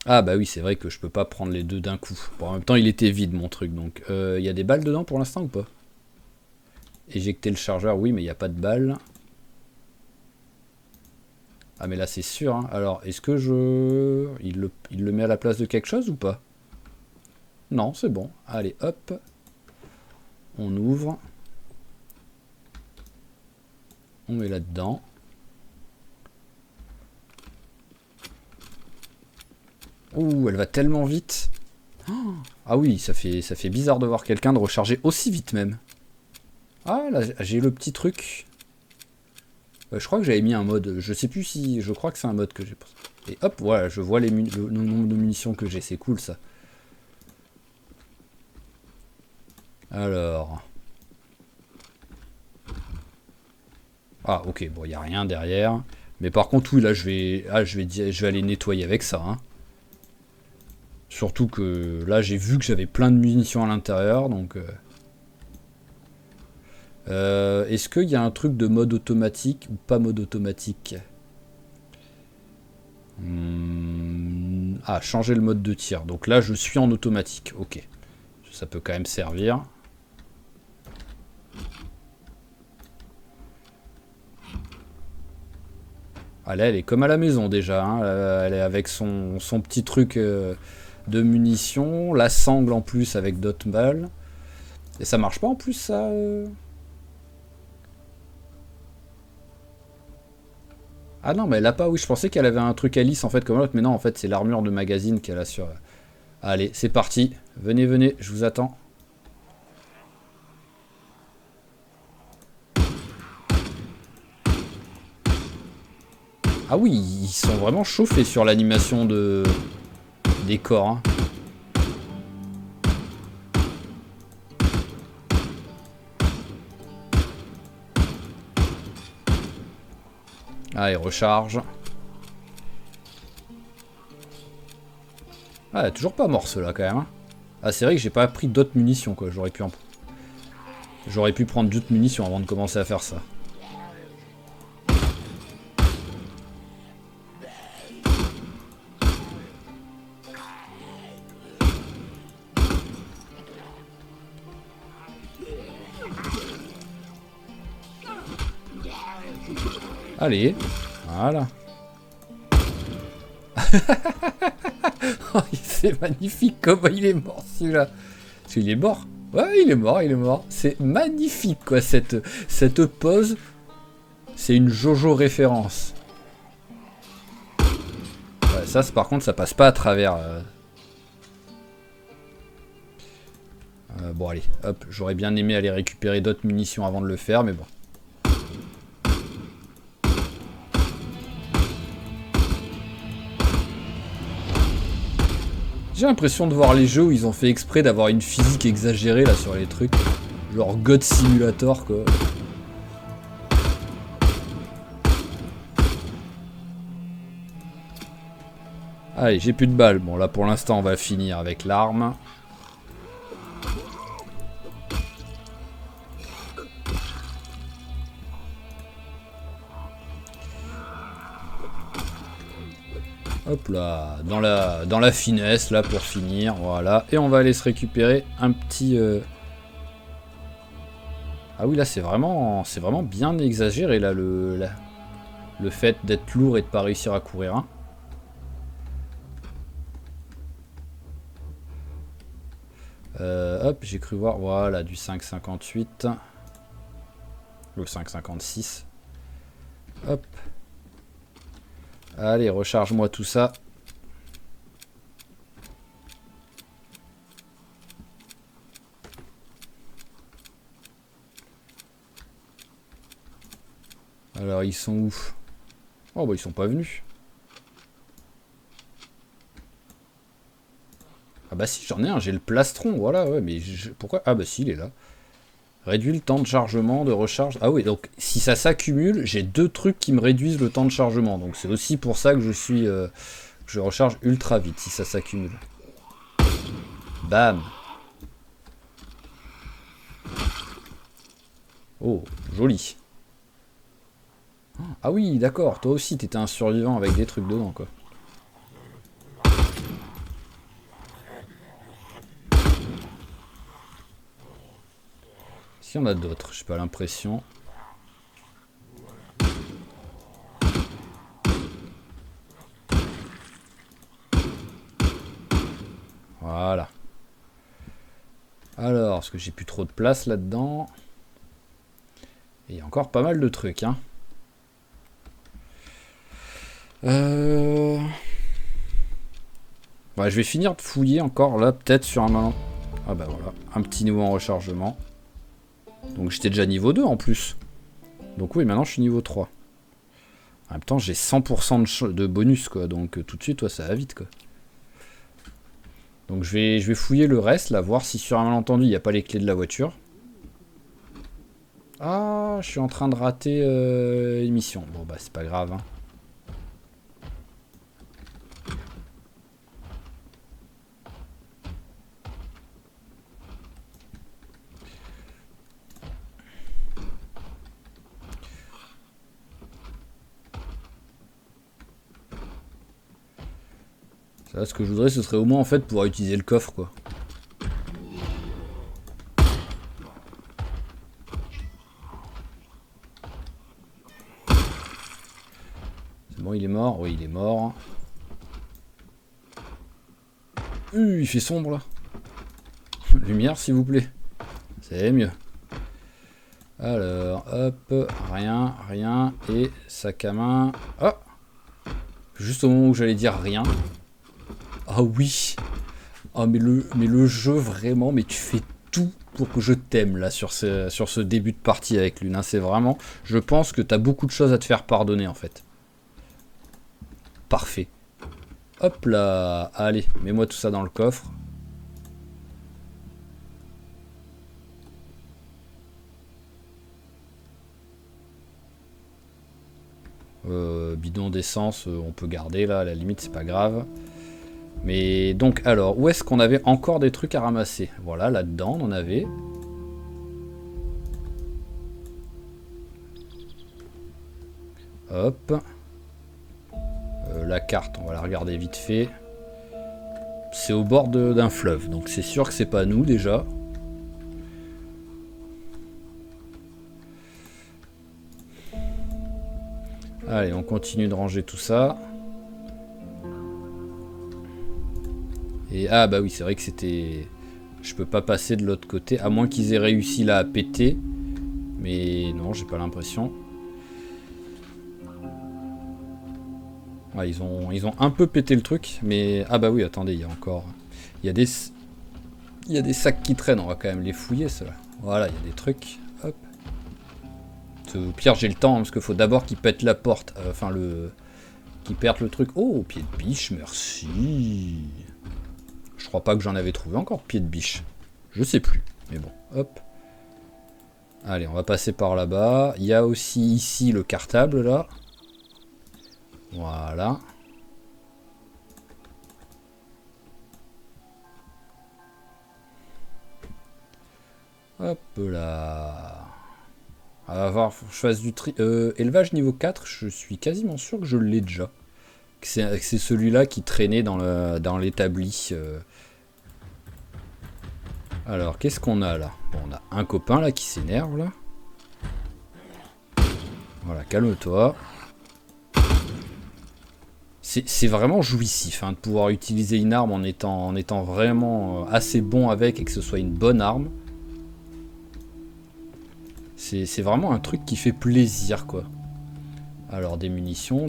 Ah bah oui, c'est vrai que je peux pas prendre les deux d'un coup. Bon, en même temps, il était vide mon truc, donc... Il y a des balles dedans pour l'instant ou pas? Éjecter le chargeur, oui, mais il n'y a pas de balles. Ah mais là c'est sûr, hein. Alors, est-ce que je... Il le met à la place de quelque chose ou pas? Non, c'est bon. Allez, hop. On ouvre. On met là-dedans. Ouh, elle va tellement vite. Ah oui, ça fait bizarre de voir quelqu'un de recharger aussi vite même. Ah là, j'ai le petit truc. Je crois que j'avais mis un mode. Je sais plus si... Je crois que c'est un mode que j'ai... Et hop, voilà, je vois le nombre de munitions que j'ai. C'est cool ça. Alors... Ah ok, bon, il n'y a rien derrière. Mais par contre, oui, là, je vais aller nettoyer avec ça. Hein. Surtout que là, j'ai vu que j'avais plein de munitions à l'intérieur, donc... Est-ce qu'il y a un truc de mode automatique ou pas mode automatique? Ah, changer le mode de tir. Donc là, je suis en automatique. Ok. Ça peut quand même servir. Ah là, elle est comme à la maison déjà. Hein. Elle est avec son petit truc de munitions. La sangle en plus avec d'autres balles. Et ça marche pas en plus ça Ah non, mais elle a pas, oui, je pensais qu'elle avait un truc à lisse en fait comme l'autre, mais non, en fait, c'est l'armure de magazine qu'elle a sur... Allez, c'est parti. Venez, venez, je vous attends. Ah oui, ils sont vraiment chauffés sur l'animation des corps. Hein. Allez, recharge. Ah, elle est toujours pas mort ceux-là quand même. Hein. Ah, c'est vrai que j'ai pas pris d'autres munitions quoi. J'aurais pu prendre d'autres munitions avant de commencer à faire ça. Allez, voilà. Oh, c'est magnifique comment il est mort celui-là. Parce qu'il est mort. Ouais, il est mort, il est mort. C'est magnifique quoi, cette pose. C'est une Jojo référence. Ouais, ça, par contre, ça passe pas à travers. Bon, allez, hop. J'aurais bien aimé aller récupérer d'autres munitions avant de le faire, mais bon. J'ai l'impression de voir les jeux où ils ont fait exprès d'avoir une physique exagérée là sur les trucs. Genre God Simulator quoi. Allez, j'ai plus de balles. Bon là pour l'instant on va finir avec l'arme. Hop là, dans la finesse là pour finir, voilà. Et on va aller se récupérer un petit... Ah oui là c'est vraiment bien exagéré là le fait d'être lourd et de pas réussir à courir. Hein. Hop, j'ai cru voir, voilà, du 5,58. Le 5,56. Hop. Allez, recharge-moi tout ça. Alors, ils sont où? Oh, bah, ils sont pas venus. Ah bah si, j'en ai un, j'ai le plastron, voilà, ouais, mais pourquoi? Ah bah si, il est là. Réduit le temps de chargement, de recharge. Ah oui, donc si ça s'accumule, j'ai deux trucs qui me réduisent le temps de chargement. Donc c'est aussi pour ça que je recharge ultra vite, si ça s'accumule. Bam. Oh, joli. Ah oui, d'accord, toi aussi t'étais un survivant avec des trucs dedans, quoi. Si on a d'autres, j'ai pas l'impression. Voilà. Alors, parce que j'ai plus trop de place là-dedans. Et il y a encore pas mal de trucs, hein. Ouais, je vais finir de fouiller encore là, peut-être sur un... Ah bah voilà, un petit niveau en rechargement. Donc j'étais déjà niveau 2 en plus. Donc oui, maintenant je suis niveau 3. En même temps, j'ai 100% de bonus, quoi. Donc tout de suite, ouais, ça va vite, quoi. Donc je vais fouiller le reste, là, voir si sur un malentendu, il n'y a pas les clés de la voiture. Ah, je suis en train de rater une mission. Bon, bah, c'est pas grave, hein. Ça, ce que je voudrais, ce serait au moins, en fait, pouvoir utiliser le coffre, quoi. C'est bon, il est mort? Oui, il est mort. Il fait sombre, là. Lumière, s'il vous plaît. C'est mieux. Alors, hop, rien, rien, et sac à main. Oh! Juste au moment où j'allais dire rien. Ah oui! Ah mais le jeu, vraiment, mais tu fais tout pour que je t'aime, là, sur ce début de partie avec Lune. Hein. C'est vraiment... Je pense que t'as beaucoup de choses à te faire pardonner, en fait. Parfait. Hop là! Allez, mets-moi tout ça dans le coffre. Bidon d'essence, on peut garder là, à la limite, c'est pas grave. Mais donc, alors, où est-ce qu'on avait encore des trucs à ramasser? Voilà, là-dedans, on en avait. Hop. La carte, on va la regarder vite fait. C'est au bord d'un fleuve, donc c'est sûr que c'est pas nous déjà. Allez, on continue de ranger tout ça. Et ah bah oui, c'est vrai que c'était... Je peux pas passer de l'autre côté, à moins qu'ils aient réussi là à péter. Mais non, j'ai pas l'impression. Ouais, ils ont un peu pété le truc, mais... Ah bah oui, attendez, il y a encore... Il y a des sacs qui traînent, on va quand même les fouiller, ceux-là. Voilà, il y a des trucs. Hop. Au pire, j'ai le temps, hein, parce qu'il faut d'abord qu'ils pètent la porte. Enfin, qu'ils perdent le truc. Oh, pied de biche, merci. Je crois pas que j'en avais trouvé encore, pied de biche. Je sais plus, mais bon, hop. Allez, on va passer par là-bas. Il y a aussi ici le cartable, là. Voilà. Hop là. On va voir, faut que je fasse du tri. Élevage niveau 4, je suis quasiment sûr que je l'ai déjà. C'est celui-là qui traînait dans l'établi. Alors, qu'est-ce qu'on a là? Bon, on a un copain là qui s'énerve là. Voilà, calme-toi. C'est vraiment jouissif hein, de pouvoir utiliser une arme en étant vraiment assez bon avec et que ce soit une bonne arme. C'est vraiment un truc qui fait plaisir quoi. Alors des munitions.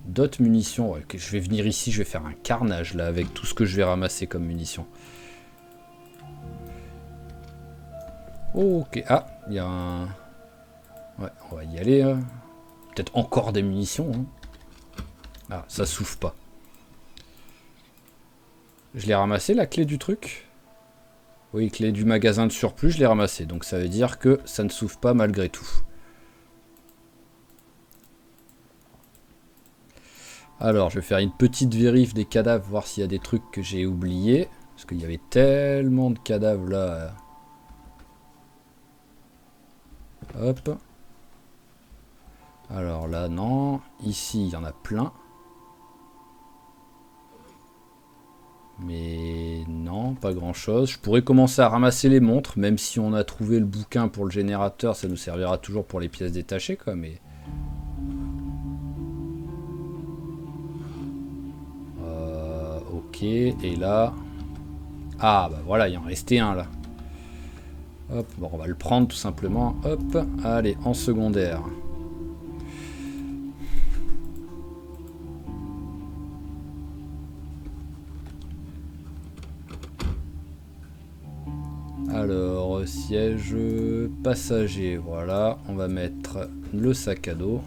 D'autres munitions. Ouais, je vais venir ici, je vais faire un carnage là avec tout ce que je vais ramasser comme munitions. Oh, ok. Ah, il y a un... Ouais, on va y aller. Hein. Peut-être encore des munitions. Hein. Ah, ça s'ouvre pas. Je l'ai ramassé la clé du truc? Oui, clé du magasin de surplus, je l'ai ramassé. Donc ça veut dire que ça ne s'ouvre pas malgré tout. Alors, je vais faire une petite vérif des cadavres, voir s'il y a des trucs que j'ai oubliés. Parce qu'il y avait tellement de cadavres là. Hop. Alors là, non. Ici, il y en a plein. Mais non, pas grand chose. Je pourrais commencer à ramasser les montres, même si on a trouvé le bouquin pour le générateur, ça nous servira toujours pour les pièces détachées, quoi, mais... ok, et là... Ah, bah voilà, il en restait un, là. Hop, bon, on va le prendre, tout simplement. Hop, allez, en secondaire. Alors, siège passager, voilà. On va mettre le sac à dos.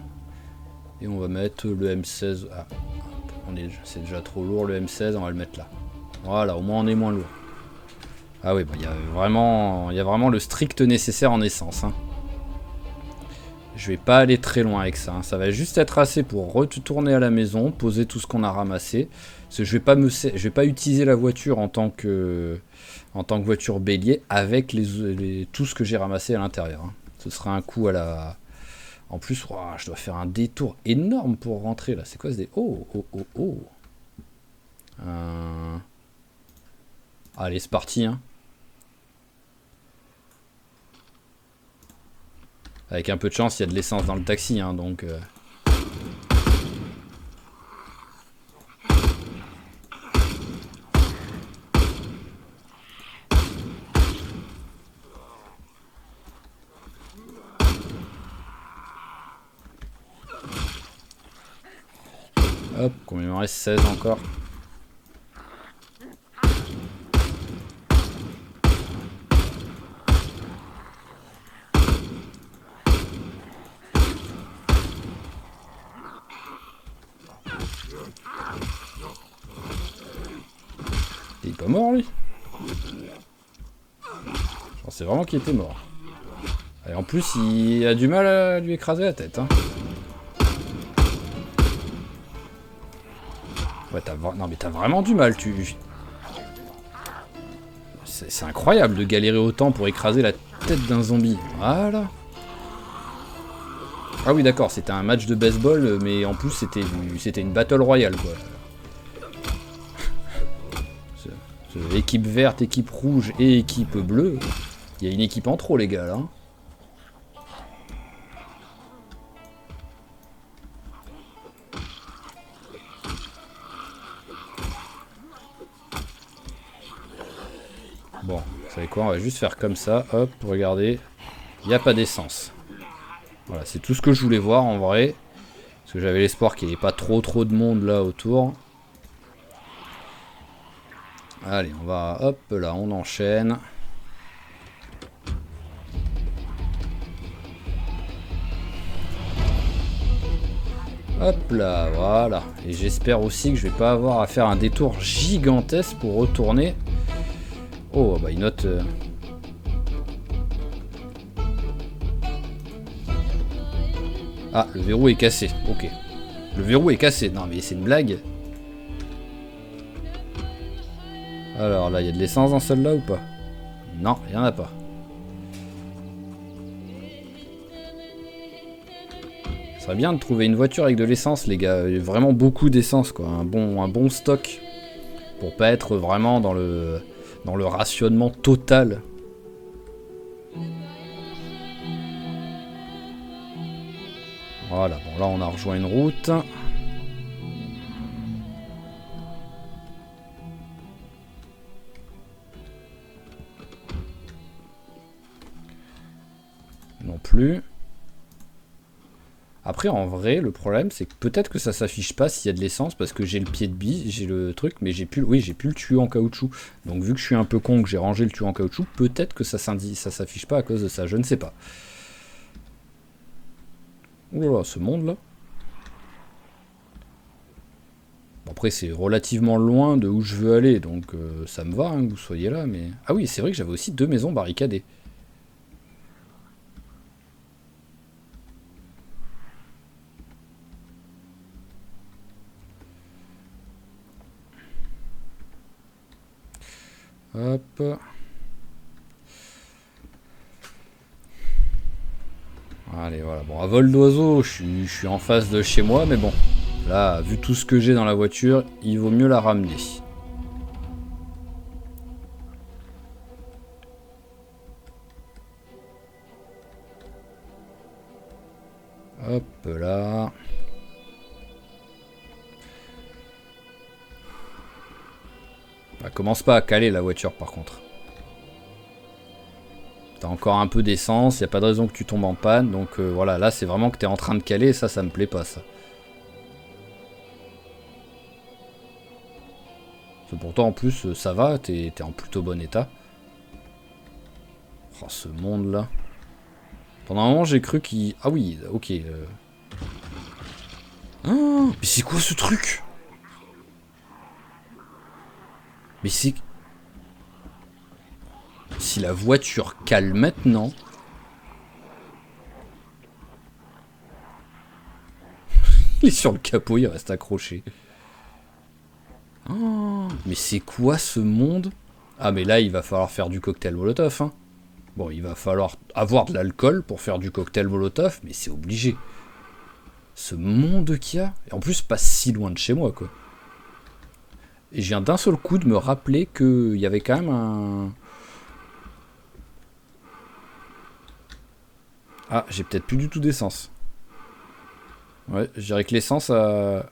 Et on va mettre le M16. Ah, c'est déjà trop lourd le M16, on va le mettre là. Voilà, au moins on est moins lourd. Ah oui, bah, il y a vraiment le strict nécessaire en essence. Hein. Je vais pas aller très loin avec ça. Hein. Ça va juste être assez pour retourner à la maison, poser tout ce qu'on a ramassé. Parce que je vais pas utiliser la voiture en tant que voiture bélier avec tout ce que j'ai ramassé à l'intérieur. Hein. Ce sera un coup à la... En plus, wow, je dois faire un détour énorme pour rentrer là. C'est quoi ce dé... Oh, oh, oh, oh. Allez, c'est parti. Hein. Avec un peu de chance, il y a de l'essence dans le taxi. Hein, donc... Hop, combien il me reste? 16 encore. Il est pas mort lui? Je pensais vraiment qu'il était mort. Et en plus, il a du mal à lui écraser la tête. Hein. Ouais, non mais t'as vraiment du mal, C'est incroyable de galérer autant pour écraser la tête d'un zombie. Voilà. Ah oui d'accord, c'était un match de baseball, mais en plus c'était une battle royale quoi. Équipe verte, équipe rouge et équipe bleue. Il y a une équipe en trop les gars là. savez quoi, on va juste faire comme ça. Hop, regardez. Il n'y a pas d'essence. Voilà, c'est tout ce que je voulais voir en vrai. Parce que j'avais l'espoir qu'il n'y ait pas trop de monde là autour. Allez, on va... Hop, là, on enchaîne. Hop là, voilà. Et j'espère aussi que je vais pas avoir à faire un détour gigantesque pour retourner. Oh, bah il note... Ah, le verrou est cassé. Ok. Le verrou est cassé. Non, mais c'est une blague. Alors là, il y a de l'essence dans celle-là ou pas? Non, il n'y en a pas. Ce serait bien de trouver une voiture avec de l'essence, les gars. Vraiment beaucoup d'essence, quoi. Un bon stock. Pour pas être vraiment dans le rationnement total. Voilà, bon là on a rejoint une route. Non plus. Après en vrai le problème c'est que peut-être que ça s'affiche pas s'il y a de l'essence parce que j'ai le pied de bille, j'ai le truc mais j'ai plus, oui, j'ai plus le tuyau en caoutchouc. Donc vu que je suis un peu con que j'ai rangé le tuyau en caoutchouc, peut-être que ça s'affiche pas à cause de ça, je ne sais pas. Ouh là là, ce monde là. Bon, après c'est relativement loin de où je veux aller donc ça me va hein, que vous soyez là mais... Ah oui c'est vrai que j'avais aussi 2 maisons barricadées. Hop. Allez, voilà. Bon, à vol d'oiseau, je suis en face de chez moi, mais bon. Là, vu tout ce que j'ai dans la voiture, il vaut mieux la ramener. Hop là. Bah, commence pas à caler la voiture par contre. T'as encore un peu d'essence, y a pas de raison que tu tombes en panne, donc voilà, là c'est vraiment que t'es en train de caler, et ça me plaît pas ça. Pourtant en plus ça va, t'es en plutôt bon état. Oh ce monde là. Pendant un moment j'ai cru qu'il... Ah oui, ok. Oh, mais c'est quoi ce truc? Mais c'est... Si la voiture cale maintenant... Il est sur le capot, il reste accroché. Oh, mais c'est quoi ce monde? Ah mais là il va falloir faire du cocktail Molotov hein. Bon il va falloir avoir de l'alcool pour faire du cocktail Molotov, mais c'est obligé. Ce monde qu'il y a, et en plus pas si loin de chez moi quoi. Et je viens d'un seul coup de me rappeler qu'il y avait quand même un... Ah j'ai peut-être plus du tout d'essence. Ouais je dirais que l'essence a...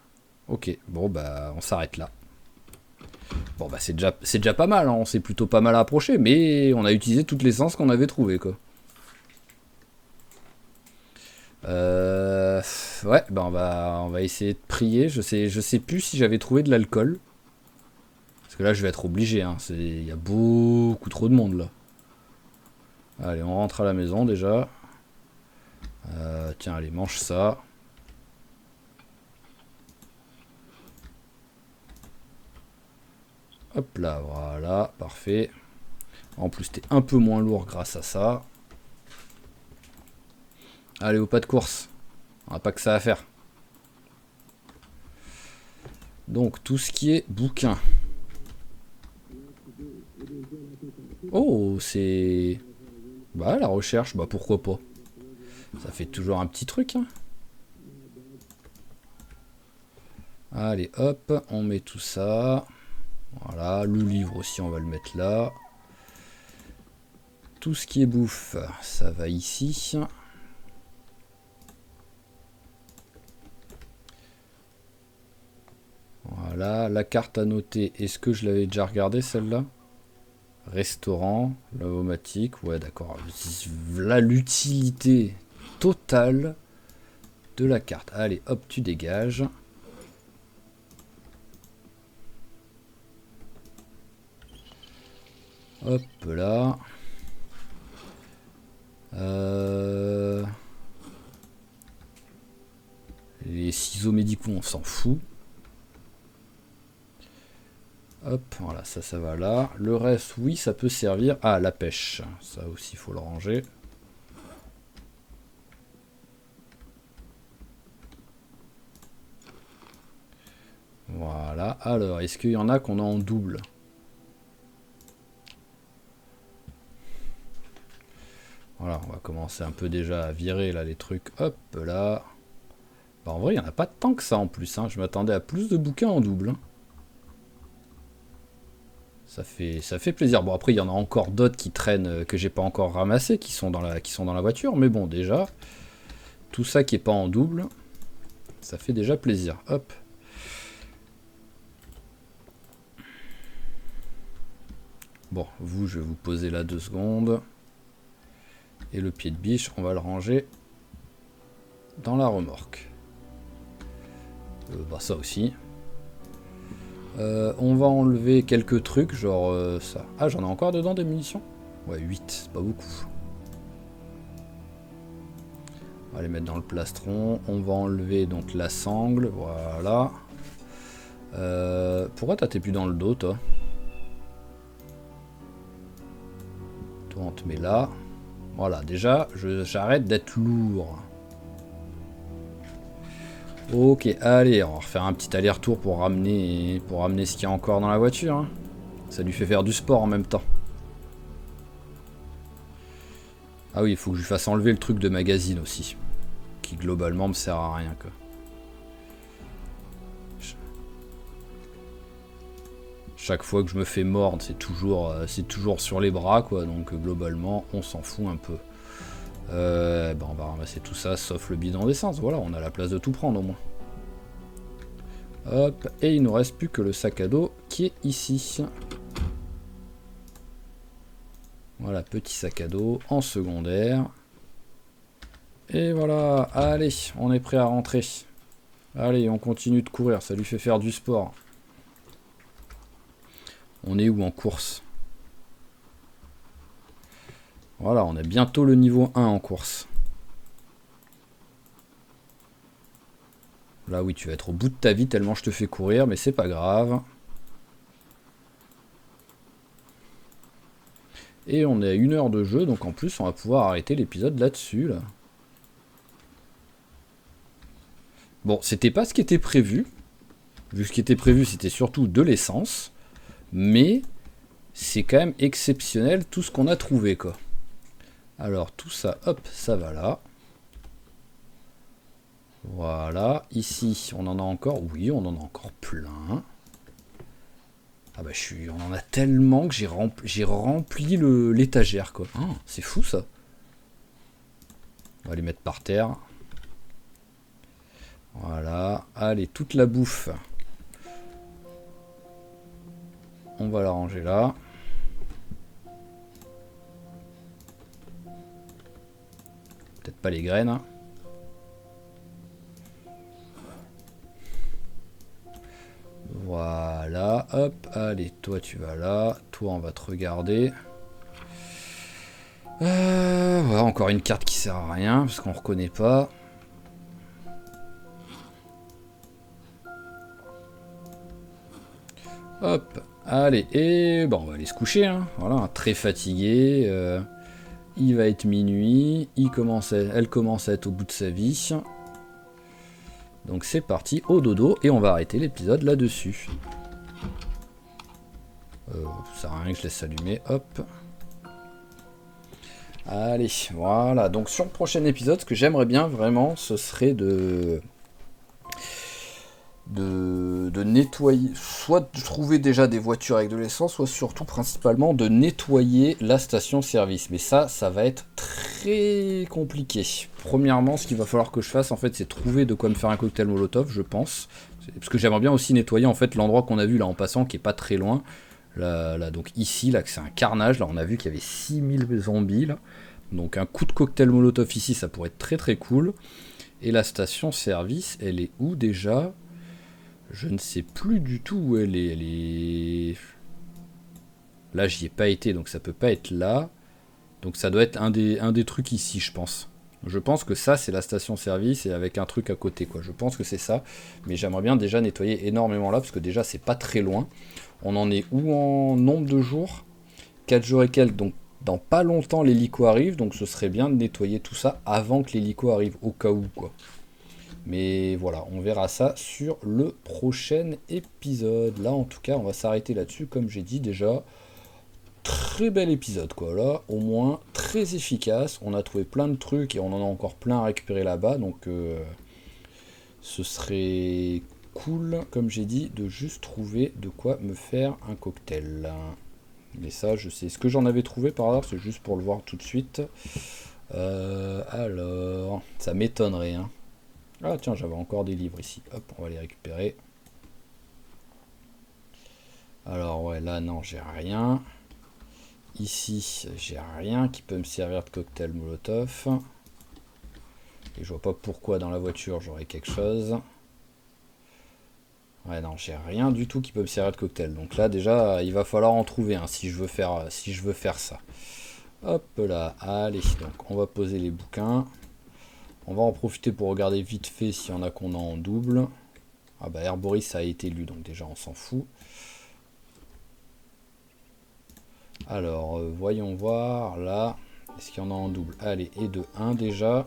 Ok bon bah on s'arrête là. Bon bah c'est déjà pas mal, hein. On s'est plutôt pas mal approché, mais on a utilisé toute l'essence qu'on avait trouvée quoi. Ouais, bah on va essayer de prier. Je sais plus si j'avais trouvé de l'alcool. Parce que là je vais être obligé, hein. Il y a beaucoup trop de monde là. Allez, on rentre à la maison déjà. Tiens, allez, mange ça. Hop là, voilà, parfait. En plus, t'es un peu moins lourd grâce à ça. Allez, au pas de course. On n'a pas que ça à faire. Donc, tout ce qui est bouquin. Oh, c'est... Bah, la recherche, bah pourquoi pas. Ça fait toujours un petit truc, hein. Allez, hop, on met tout ça. Voilà, le livre aussi, on va le mettre là. Tout ce qui est bouffe, ça va ici. Voilà, la carte à noter. Est-ce que je l'avais déjà regardée celle-là? Restaurant, lavomatique, ouais d'accord. Là l'utilité totale de la carte. Allez, hop, tu dégages. Hop là. Les ciseaux médicaux, on s'en fout. Hop, voilà, ça va là. Le reste, oui, ça peut servir. Ah, la pêche. Ça aussi, il faut le ranger. Voilà. Alors, est-ce qu'il y en a qu'on a en double? Voilà, on va commencer un peu déjà à virer là les trucs. Hop là. Bah, en vrai, il n'y en a pas tant que ça en plus. Hein. Je m'attendais à plus de bouquins en double. Hein. Ça fait plaisir. Bon, après, il y en a encore d'autres qui traînent, que j'ai pas encore ramassés, qui sont dans la voiture. Mais bon, déjà, tout ça qui est pas en double, ça fait déjà plaisir. Hop. Bon, vous, je vais vous poser là 2 secondes. Et le pied de biche, on va le ranger dans la remorque. Bah ça aussi. On va enlever quelques trucs, genre ça. Ah, j'en ai encore dedans des munitions? Ouais, 8, c'est pas beaucoup. On va les mettre dans le plastron. On va enlever donc la sangle, voilà. Pourquoi t'es plus dans le dos, toi? Toi, on te met là. Voilà, déjà, j'arrête d'être lourd. Ok, allez, on va refaire un petit aller-retour pour ramener ce qu'il y a encore dans la voiture. Hein. Ça lui fait faire du sport en même temps. Ah oui, il faut que je lui fasse enlever le truc de magazine aussi. Qui globalement me sert à rien, quoi. Chaque fois que je me fais mordre, c'est toujours sur les bras, quoi. Donc globalement, on s'en fout un peu. Ben on va ramasser tout ça, sauf le bidon d'essence. Voilà, on a la place de tout prendre au moins. Hop, et il nous reste plus que le sac à dos qui est ici. Voilà, petit sac à dos en secondaire. Et voilà, allez, on est prêt à rentrer. Allez, on continue de courir, ça lui fait faire du sport. On est où en course? Voilà, on est bientôt le niveau 1 en course. Là oui, tu vas être au bout de ta vie tellement je te fais courir, mais c'est pas grave. Et on est à 1 heure de jeu, donc en plus on va pouvoir arrêter l'épisode là-dessus. Là. Bon, c'était pas ce qui était prévu. Vu que ce qui était prévu, c'était surtout de l'essence. Mais c'est quand même exceptionnel tout ce qu'on a trouvé, quoi. Alors tout ça, hop, ça va là. Voilà, ici on en a encore, oui on en a encore plein. Ah bah on en a tellement que j'ai rempli l'étagère, quoi. Oh, c'est fou ça. On va les mettre par terre. Voilà, allez, toute la bouffe. On va la ranger là. Peut-être pas les graines. Voilà, hop, allez, toi tu vas là. Toi on va te regarder. Voilà, encore une carte qui sert à rien parce qu'on reconnaît pas. Hop, allez, et bon, on va aller se coucher. Hein. Voilà, très fatigué. Il va être minuit. Elle commence à être au bout de sa vie. Donc c'est parti, au dodo, et on va arrêter l'épisode là-dessus. Ça sert à rien que je laisse s'allumer, hop. Allez, voilà, donc sur le prochain épisode, ce que j'aimerais bien vraiment, ce serait de nettoyer, soit de trouver déjà des voitures avec de l'essence, soit surtout principalement de nettoyer la station-service. Mais ça va être très compliqué. Premièrement, ce qu'il va falloir que je fasse, en fait, c'est trouver de quoi me faire un cocktail Molotov, je pense. Parce que j'aimerais bien aussi nettoyer, en fait, l'endroit qu'on a vu là en passant, qui est pas très loin. Là, donc ici, là, que c'est un carnage. Là, on a vu qu'il y avait 6000 zombies. Là. Donc un coup de cocktail Molotov ici, ça pourrait être très très cool. Et la station-service, elle est où déjà? Je ne sais plus du tout où elle est. Elle est... Là, j'y ai pas été, donc ça peut pas être là. Donc ça doit être un des trucs ici, je pense. Je pense que ça, c'est la station-service et avec un truc à côté, quoi. Je pense que c'est ça. Mais j'aimerais bien déjà nettoyer énormément là, parce que déjà, c'est pas très loin. On en est où en nombre de jours? 4 jours et quelques, donc dans pas longtemps, l'hélico arrive. Donc ce serait bien de nettoyer tout ça avant que l'hélico arrive, au cas où, quoi. Mais voilà, on verra ça sur le prochain épisode. Là, en tout cas, on va s'arrêter là-dessus, comme j'ai dit déjà. Très bel épisode, quoi. Là, au moins, très efficace. On a trouvé plein de trucs et on en a encore plein à récupérer là-bas. Donc, ce serait cool, comme j'ai dit, de juste trouver de quoi me faire un cocktail. Mais ça, je sais. Ce que j'en avais trouvé par hasard, c'est juste pour le voir tout de suite. Alors, ça m'étonnerait, hein. Ah tiens, j'avais encore des livres ici. Hop, on va les récupérer. Alors ouais, là non, j'ai rien. Ici, j'ai rien qui peut me servir de cocktail Molotov. Et je vois pas pourquoi dans la voiture j'aurais quelque chose. Ouais non, j'ai rien du tout qui peut me servir de cocktail. Donc là déjà, il va falloir en trouver un si je veux faire ça. Hop là, allez, donc on va poser les bouquins. On va en profiter pour regarder vite fait s'il y en a qu'on a en double. Ah bah Herboris ça a été lu, donc déjà on s'en fout. Alors, voyons voir, là, est-ce qu'il y en a en double? Allez, et de 1 déjà.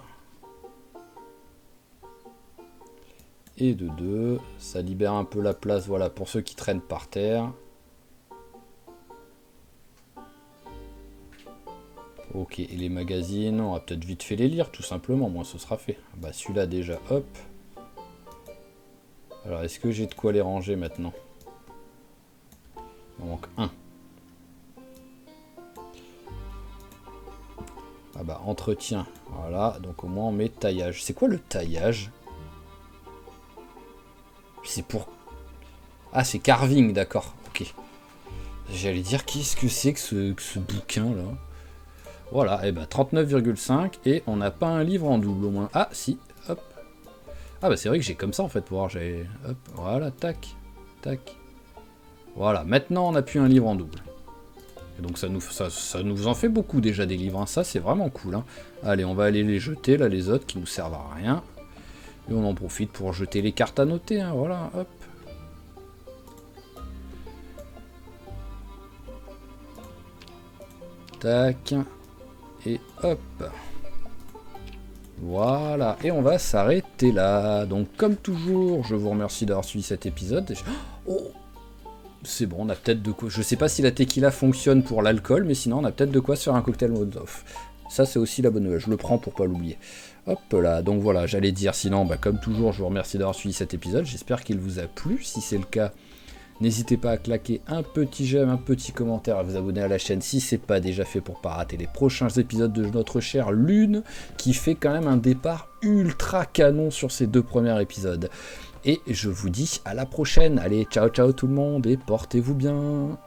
Et de 2, ça libère un peu la place, voilà, pour ceux qui traînent par terre. Ok, et les magazines, on va peut-être vite fait les lire, tout simplement, moi ce sera fait. Bah celui-là déjà, hop. Alors, est-ce que j'ai de quoi les ranger maintenant? Il en manque un. Ah bah, entretien, voilà, donc au moins on met taillage. C'est quoi le taillage? C'est pour... Ah, c'est carving, d'accord, ok. J'allais dire, qu'est-ce que c'est que ce bouquin-là? Voilà, et bah 39,5, et on n'a pas un livre en double au moins. Ah, si, hop. Ah bah c'est vrai que j'ai comme ça en fait, pour voir, j'ai... Hop, voilà, tac, tac. Voilà, maintenant on n'a plus un livre en double. Et donc ça nous en fait beaucoup déjà des livres, hein. Ça c'est vraiment cool, hein. Allez, on va aller les jeter, là, les autres qui nous servent à rien. Et on en profite pour jeter les cartes à noter, hein, voilà, hop. Tac. Et hop. Voilà, et on va s'arrêter là. Donc comme toujours, je vous remercie d'avoir suivi cet épisode. Oh, c'est bon, on a peut-être de quoi... Je sais pas si la tequila fonctionne pour l'alcool, mais sinon on a peut-être de quoi se faire un cocktail Molotov. Ça c'est aussi la bonne nouvelle, je le prends pour pas l'oublier. Hop là, donc voilà, j'allais dire sinon, bah, comme toujours, je vous remercie d'avoir suivi cet épisode. J'espère qu'il vous a plu. Si c'est le cas, n'hésitez pas à claquer un petit j'aime, un petit commentaire, à vous abonner à la chaîne si c'est pas déjà fait pour pas rater les prochains épisodes de notre chère Lune, qui fait quand même un départ ultra canon sur ces 2 premiers épisodes. Et je vous dis à la prochaine. Allez, ciao ciao tout le monde et portez-vous bien.